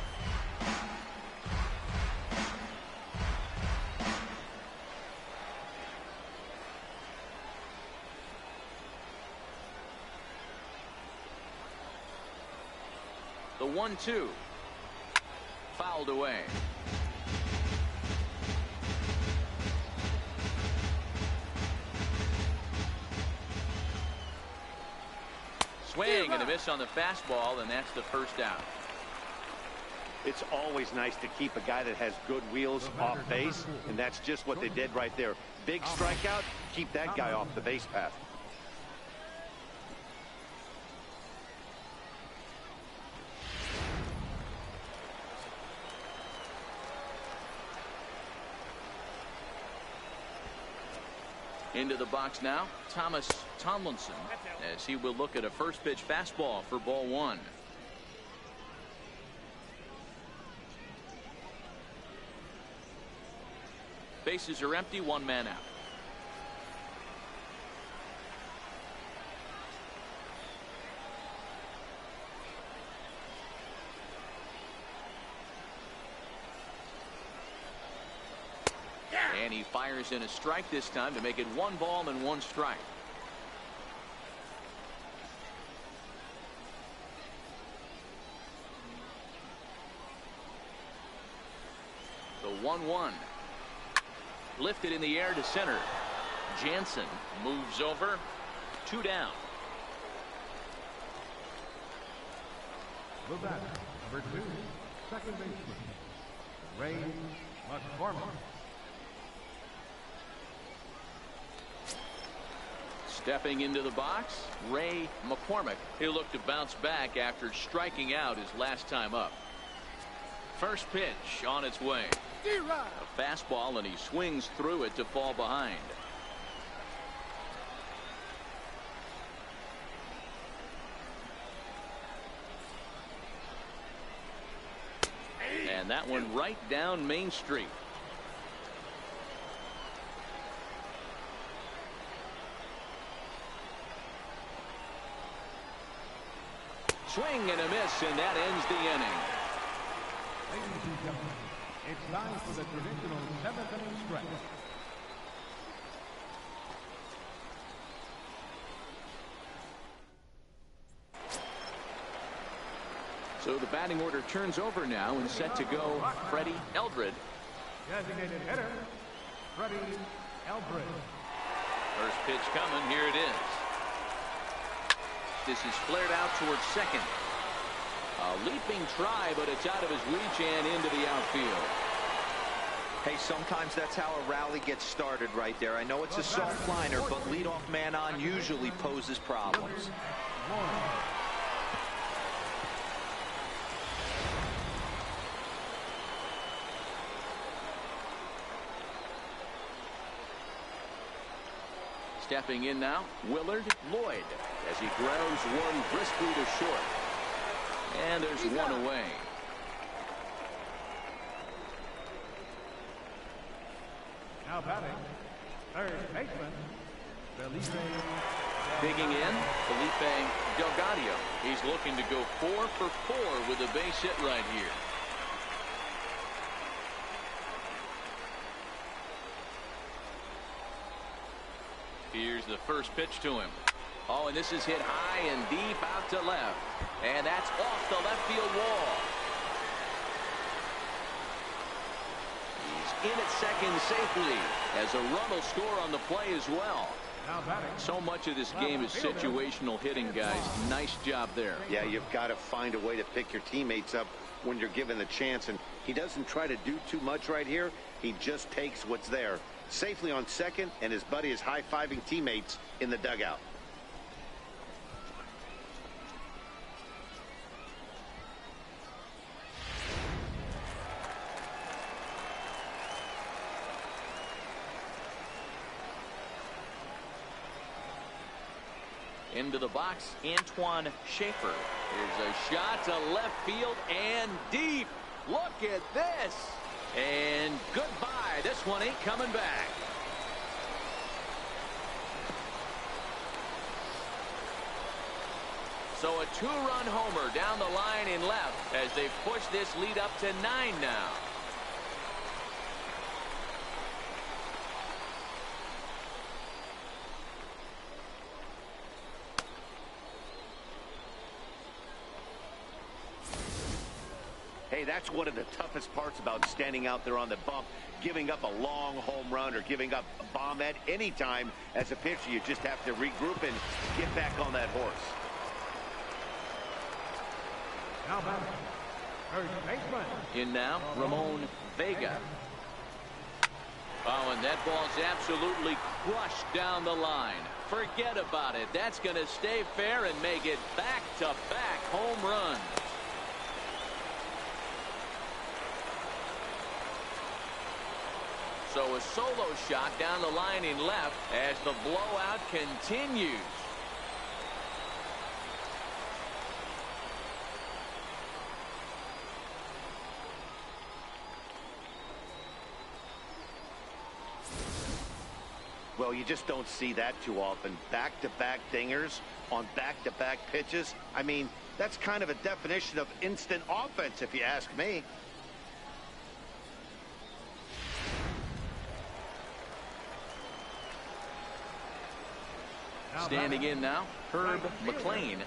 The 1-2. Fouled away. Swing and a miss on the fastball, and that's the first out. It's always nice to keep a guy that has good wheels off base, and that's just what they did right there. Big strikeout, keep that guy off the base path. Into the box now, Thomas Tomlinson, as he will look at a first pitch fastball for ball one. Bases are empty, one man out. And he fires in a strike this time to make it 1 ball and 1 strike. The 1-1. Lifted in the air to center. Jansen moves over. 2 down. The batter, number 2, second baseman, Ray McCormick. Stepping into the box, Ray McCormick. He'll look to bounce back after striking out his last time up. First pitch on its way. A fastball, and he swings through it to fall behind. And that one right down Main Street. Swing and a miss, and that ends the inning. Ladies and gentlemen, it's time for the traditional 7th inning stretch. So the batting order turns over now and set to go Freddie Eldred. Designated hitter, Freddie Eldred. First pitch coming. Here it is. This is flared out towards second. A leaping try, but it's out of his reach and into the outfield. Hey, sometimes that's how a rally gets started right there. I know it's a soft liner, but leadoff man on usually poses problems. Stepping in now, Willard Lloyd, as he grounds one briskly to short. And there's one away. Now batting, third baseman, Felipe. Digging in, Felipe Delgado. He's looking to go 4 for 4 with a base hit right here. Here's the first pitch to him. Oh, and this is hit high and deep out to left. And that's off the left field wall. He's in at second safely, as a run will score on the play as well. So much of this game is situational hitting, guys. Nice job there. Yeah, you've got to find a way to pick your teammates up when you're given the chance. And he doesn't try to do too much right here. He just takes what's there. Safely on second, and his buddy is high-fiving teammates in the dugout. Into the box, Antoine Schaefer. Here's a shot to left field and deep. Look at this. And goodbye. This one ain't coming back. So a 2-run homer down the line in left as they push this lead up to 9 now. Hey, that's one of the toughest parts about standing out there on the bump. Giving up a long home run or giving up a bomb at any time as a pitcher. You just have to regroup and get back on that horse. Now back, first baseman. In now, Ramon Vega. Oh, and that ball's absolutely crushed down the line. Forget about it. That's going to stay fair and make it back-to-back home runs. So a solo shot down the line in left as the blowout continues. Well, you just don't see that too often. Back-to-back dingers on back-to-back pitches. I mean, that's kind of a definition of instant offense, if you ask me. Standing in now, Herb McLean.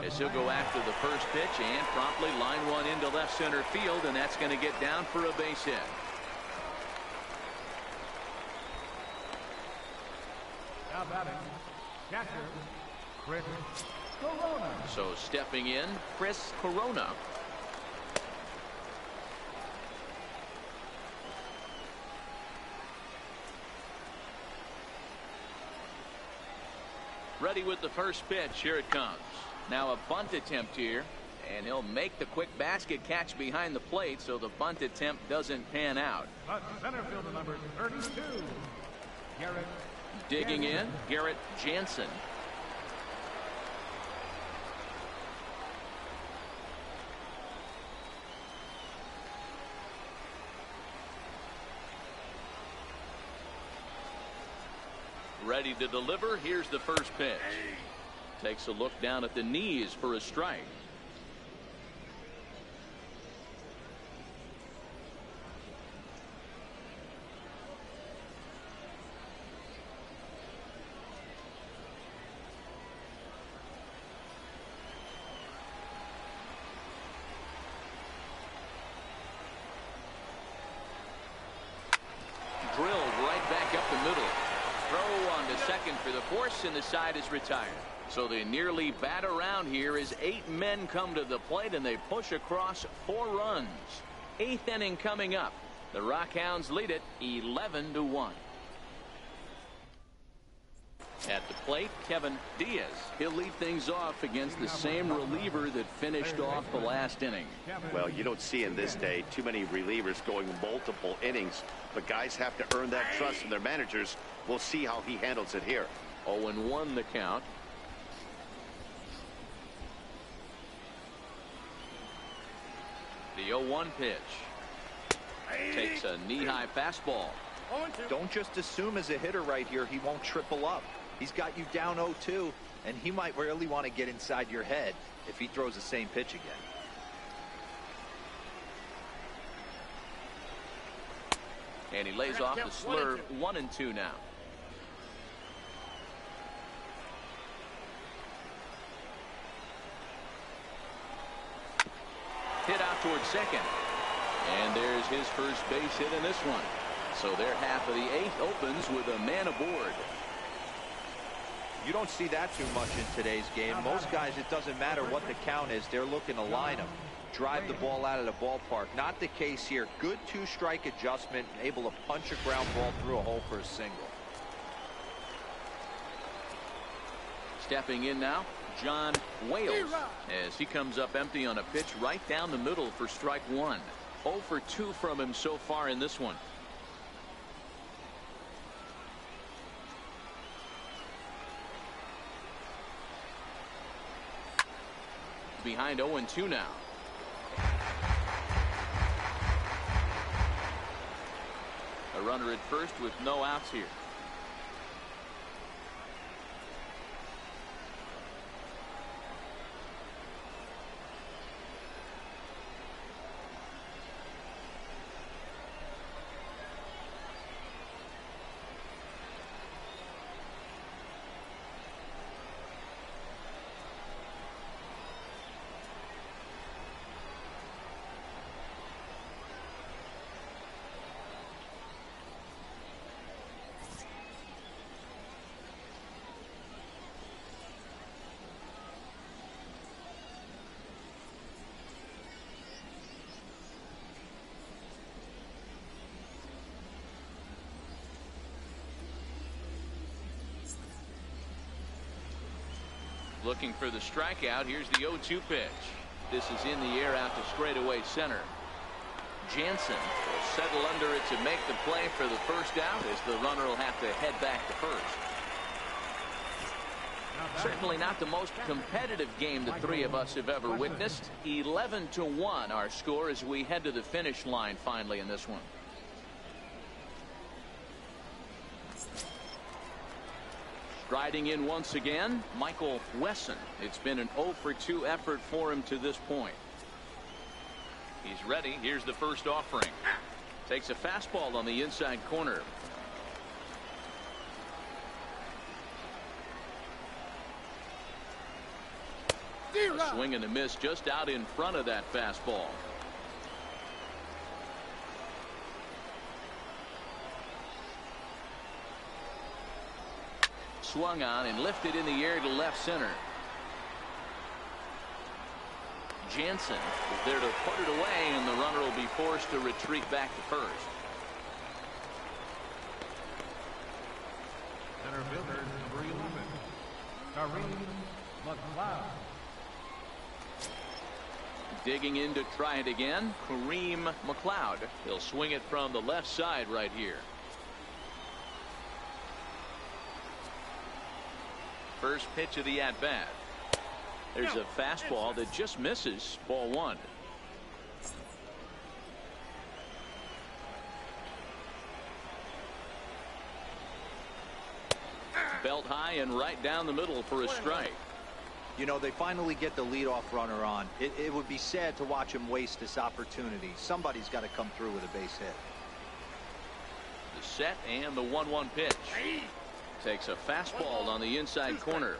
As he'll go after the first pitch and promptly line one into left center field, and that's going to get down for a base hit. Now batting, catcher, Chris Corona. So stepping in, Chris Corona. Ready with the first pitch. Here it comes. Now a bunt attempt here, and he'll make the quick basket catch behind the plate, so the bunt attempt doesn't pan out. But center fielder number 32, Garrett. Digging in, Garrett Jansen. Ready to deliver. Here's the first pitch. Takes a look down at the knees for a strike. Drilled right back up the middle. Throw on to second for the force, and the side is retired. So they nearly bat around here as 8 men come to the plate, and they push across 4 runs. 8th inning coming up. The Rockhounds lead it 11-1. At the plate, Kevin Diaz. He'll lead things off against the same reliever that finished off the last inning. Well, you don't see in this day too many relievers going multiple innings, but guys have to earn that trust from their managers. We'll see how he handles it here. 0-1 the count. The 0-1 pitch. Takes a knee-high fastball. Don't just assume as a hitter right here he won't triple up. He's got you down 0-2, and he might really want to get inside your head if he throws the same pitch again. And he lays off the slurve. 1-2 now. Hit out towards second. And there's his first base hit in this one. So their half of the 8th opens with a man aboard. You don't see that too much in today's game. Most guys, it doesn't matter what the count is. They're looking to line them, drive the ball out of the ballpark. Not the case here. Good 2-strike adjustment, able to punch a ground ball through a hole for a single. Stepping in now, John Wales, as he comes up empty on a pitch right down the middle for strike 1. 0 for 2 from him so far in this one. Behind 0-2 now. A runner at first with no outs here. Looking for the strikeout. Here's the 0-2 pitch. This is in the air out to straightaway center. Jansen will settle under it to make the play for the first out, as the runner will have to head back to first. Certainly not the most competitive game the three of us have ever witnessed. 11-1 our score as we head to the finish line finally in this one. Striding in once again, Michael Wesson. It's been an 0-for-2 effort for him to this point. He's ready. Here's the first offering. Takes a fastball on the inside corner. A swing and a miss just out in front of that fastball. Swung on and lifted in the air to left center. Jansen is there to put it away, and the runner will be forced to retreat back to first. Center fielder, number 11, Kareem McLeod. Digging in to try it again, Kareem McLeod. He'll swing it from the left side right here. First pitch of the at-bat. There's a fastball that just misses. Ball one. Belt high and right down the middle for a strike. You know, they finally get the leadoff runner on. It would be sad to watch him waste this opportunity. Somebody's got to come through with a base hit. The set and the 1-1 pitch. Takes a fastball on the inside corner.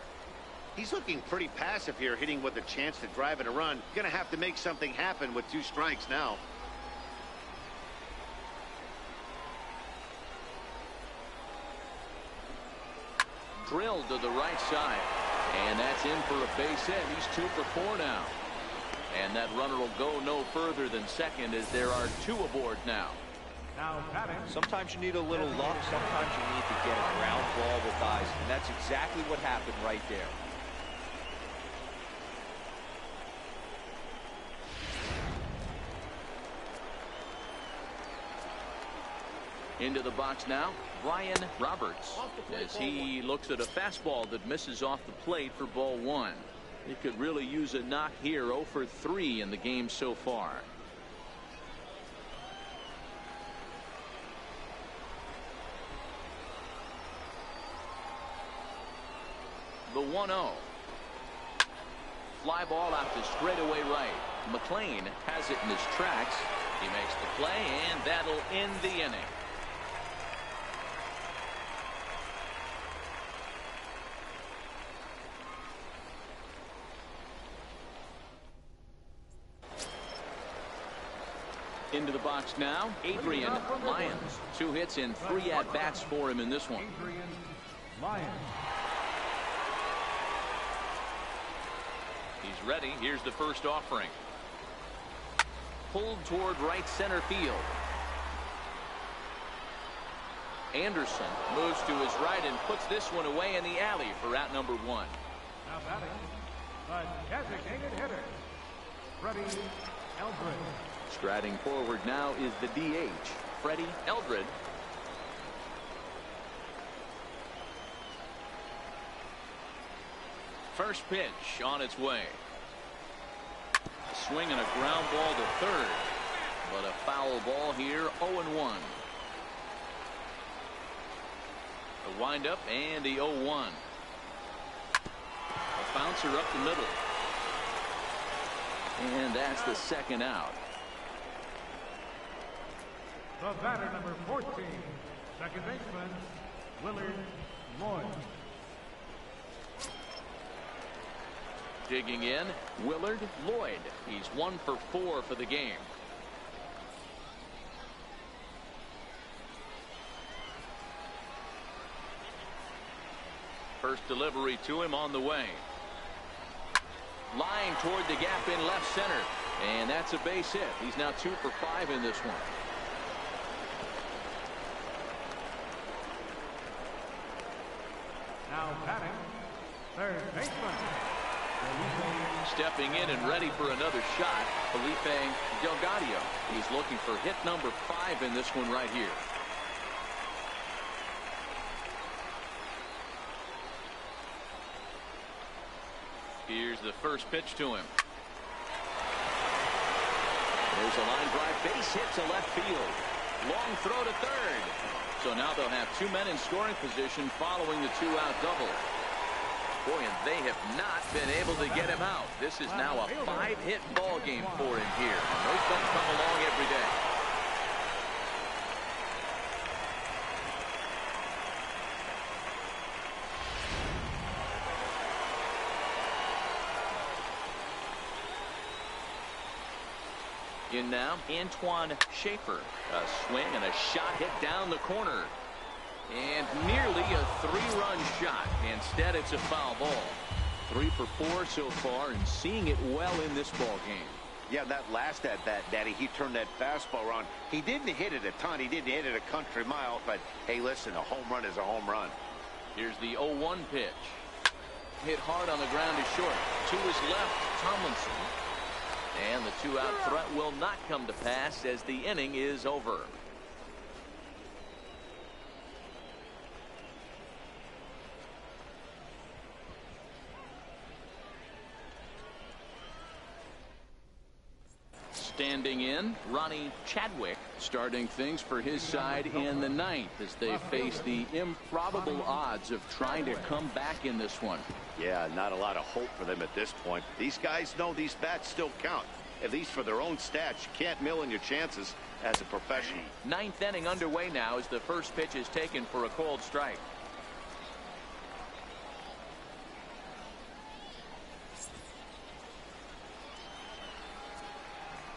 He's looking pretty passive here, hitting with a chance to drive in a run. Gonna have to make something happen with 2 strikes now. Drilled to the right side, and that's in for a base hit. He's 2 for 4 now, and that runner will go no further than second, as there are 2 aboard now. Now batting. Sometimes you need a little luck. Sometimes you need to get a ground ball with eyes, and that's exactly what happened right there. Into the box now, Brian Roberts, as he looks at a fastball that misses off the plate for ball one. He could really use a knock here. 0 for 3 in the game so far. The 1-0. Fly ball out to straightaway right. McLean has it in his tracks. He makes the play, and that'll end the inning. Into the box now, Adrian Lyons. 2 hits and 3 at-bats for him in this one. Adrian Lyons. He's ready. Here's the first offering. Pulled toward right center field. Anderson moves to his right and puts this one away in the alley for out number 1. Now batting, the designated hitter, Freddie Eldred. Striding forward now is the DH, Freddie Eldred. First pitch on its way. A swing and a ground ball to third, but a foul ball here. 0-1. The windup and the 0-1. A bouncer up the middle, and that's the second out. The batter, number 14, second baseman, Willard Lloyd. Digging in, Willard Lloyd. He's 1 for 4 for the game. First delivery to him on the way. Line toward the gap in left center, and that's a base hit. He's now 2 for 5 in this one. Now batting, third baseman, Stepping in and ready for another shot, Felipe Delgadio. He's looking for hit number 5 in this one right here. Here's the first pitch to him. There's a line drive, base hit to left field. Long throw to third. So now they'll have 2 men in scoring position following the 2-out double. Boy, and they have not been able to get him out. This is now a 5-hit ball game for him here. And those don't come along every day. In now, Antoine Schaefer. A swing and a shot hit down the corner. And nearly a 3-run shot. Instead, it's a foul ball. 3 for 4 so far, and seeing it well in this ball game. Yeah, that last at bat, Daddy, he turned that fastball around. He didn't hit it a ton. He didn't hit it a country mile. But, hey, listen, a home run is a home run. Here's the 0-1 pitch. Hit hard on the ground to short. To his left, Tomlinson. And the 2-out threat will not come to pass as the inning is over. Standing in, Ronnie Chadwick, starting things for his side in the 9th as they face the improbable odds of trying to come back in this one. Yeah, not a lot of hope for them at this point. These guys know these bats still count, at least for their own stats. You can't mill in your chances as a professional. 9th inning underway now as the first pitch is taken for a called strike.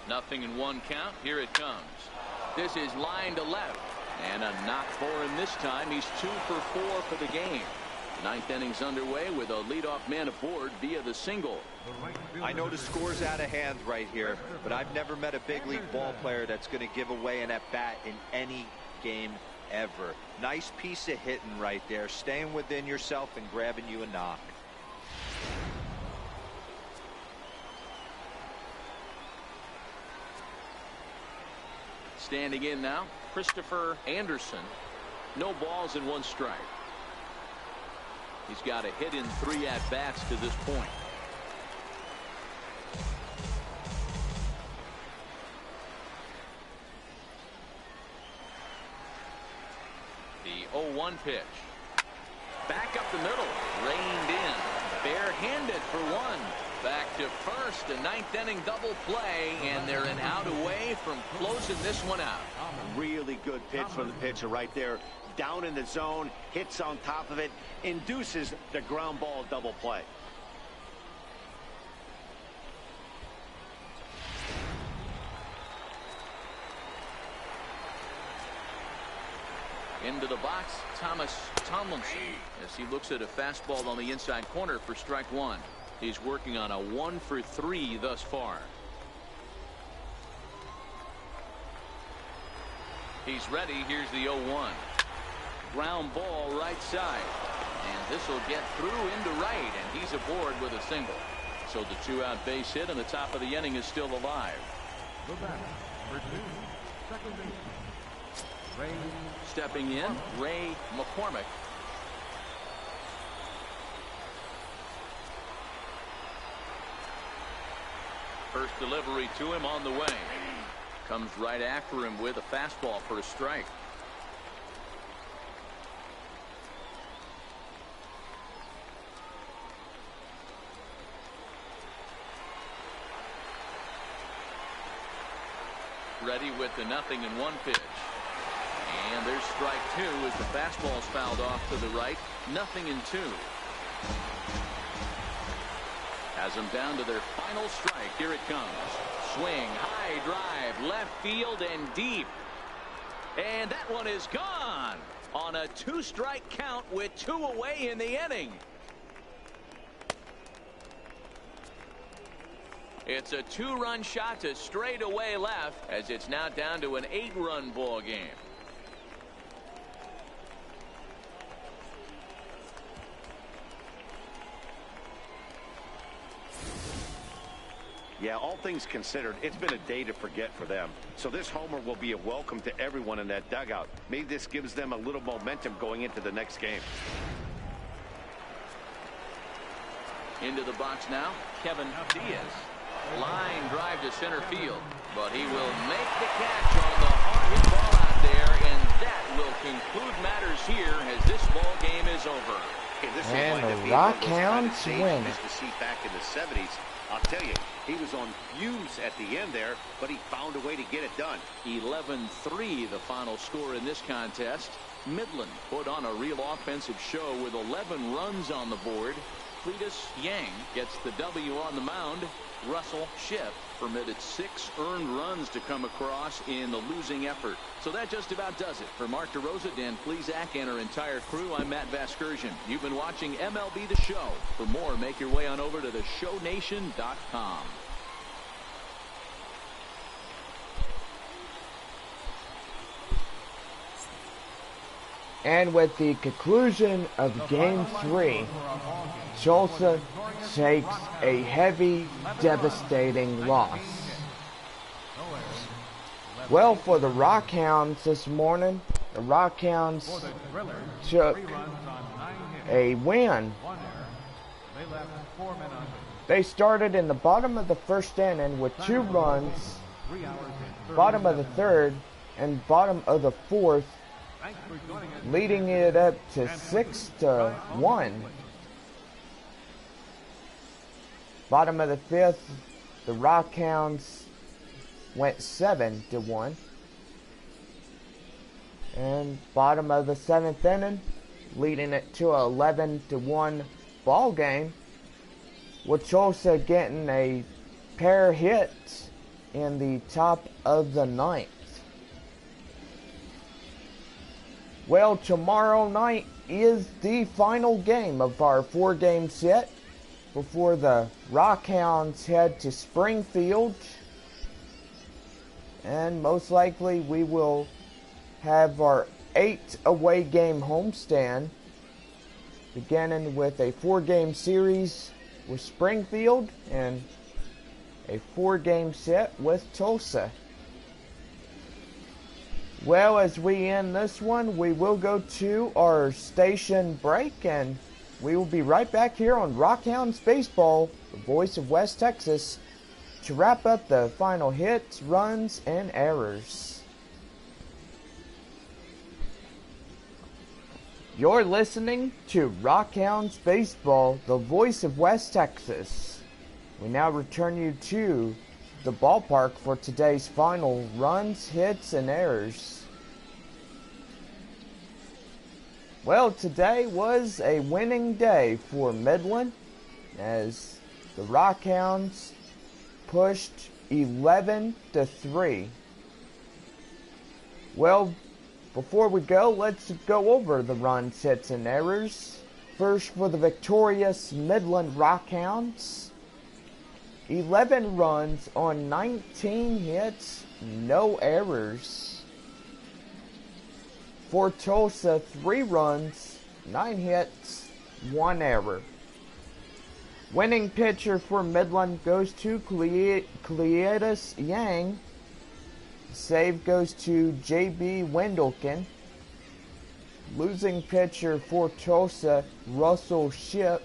Nothing in 1 count. Here it comes. This is line to left. And a knock for him this time. He's 2 for 4 for the game. 9th inning's underway with a leadoff man aboard via the single. I know the score's out of hand right here, but I've never met a big league ball player that's going to give away an at-bat in any game ever. Nice piece of hitting right there. Staying within yourself and grabbing you a knock. Standing in now, Christopher Anderson. No balls and 1 strike. He's got a hit in 3 at-bats to this point. The 0-1 pitch. Back up the middle. Reined in. Barehanded for 1. Back to first. A 9th inning double play, and they're an out away from closing this one out. Really good pitch from the pitcher right there. Down in the zone, hits on top of it, induces the ground ball double play. Into the box, Thomas Tomlinson, as he looks at a fastball on the inside corner for strike 1. He's working on a 1 for 3 thus far. He's ready. Here's the 0-1. Ground ball right side. And this will get through into right, and he's aboard with a single. So the 2-out base hit, and the top of the inning is still alive. The batter, number 2, second baseman, Ray. Stepping in, Ray McCormick. First delivery to him on the way. Comes right after him with a fastball for a strike. Ready with the 0-1 pitch. And there's strike 2 as the fastball's fouled off to the right. 0-2. Has them down to their final strike. Here it comes. Swing, high drive, left field and deep. And that one is gone on a 2-strike count with 2 away in the inning. It's a 2-run shot to straightaway left as it's now down to an 8-run ball game. Yeah, all things considered, it's been a day to forget for them. So this homer will be a welcome to everyone in that dugout. Maybe this gives them a little momentum going into the next game. Into the box now, Kevin Diaz. Line drive to center field, but he will make the catch on the hard hit ball out there, and that will conclude matters here as this ball game is over. Okay, this And will the Rockhounds win. Used to see back in the 70s. I'll tell you, he was on fumes at the end there, but he found a way to get it done. 11-3 the final score in this contest. Midland put on a real offensive show with 11 runs on the board. Cletus Yang gets the W on the mound. Russell Schiff permitted 6 earned runs to come across in the losing effort. So that just about does it. For Mark DeRosa, Dan Plesac, and our entire crew, I'm Matt Vasgersian. You've been watching MLB The Show. For more, make your way on over to theshownation.com. And with the conclusion of Game 3, Tulsa takes a heavy, devastating loss. Well, for the Rockhounds this morning, the Rockhounds took a win. They started in the bottom of the first inning with 2 runs, bottom of the third, and bottom of the fourth, leading it up to 6-1. Bottom of the fifth, the Rockhounds went 7-1. And bottom of the 7th inning, leading it to a 11-1 ball game, with Tulsa getting a pair hits in the top of the 9th. Well, tomorrow night is the final game of our 4-game set before the Rockhounds head to Springfield. And most likely we will have our 8th away game homestand, beginning with a 4-game series with Springfield and a 4-game set with Tulsa. Well, as we end this one, we will go to our station break, and we will be right back here on Rockhounds Baseball, the voice of West Texas, to wrap up the final hits, runs, and errors. You're listening to Rockhounds Baseball, the voice of West Texas. We now return you to the ballpark for today's final runs, hits, and errors. Well, today was a winning day for Midland as the Rockhounds pushed 11-3. Well, before we go, let's go over the runs, hits, and errors. First, for the victorious Midland Rockhounds, 11 runs on 19 hits, no errors. For Tulsa, 3 runs, 9 hits, 1 error. Winning pitcher for Midland goes to Cletus Yang. Save goes to JB Wendelken. Losing pitcher for Tulsa, Russell Schiff,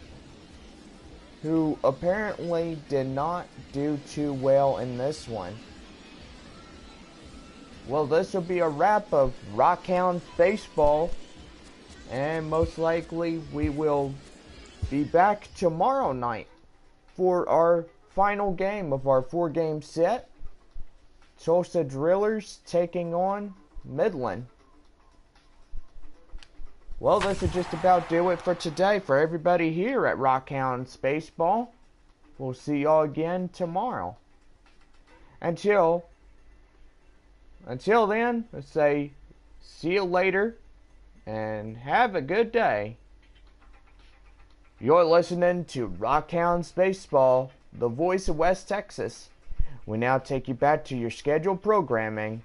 who apparently did not do too well in this one. Well, this will be a wrap of Rockhounds Baseball, and most likely we will be back tomorrow night for our final game of our 4-game set. Tulsa Drillers taking on Midland. Well, this will just about do it for today for everybody here at Rockhounds Baseball. We'll see y'all again tomorrow. Until then, let's say see you later and have a good day. You're listening to Rockhounds Baseball, the voice of West Texas. We now take you back to your scheduled programming.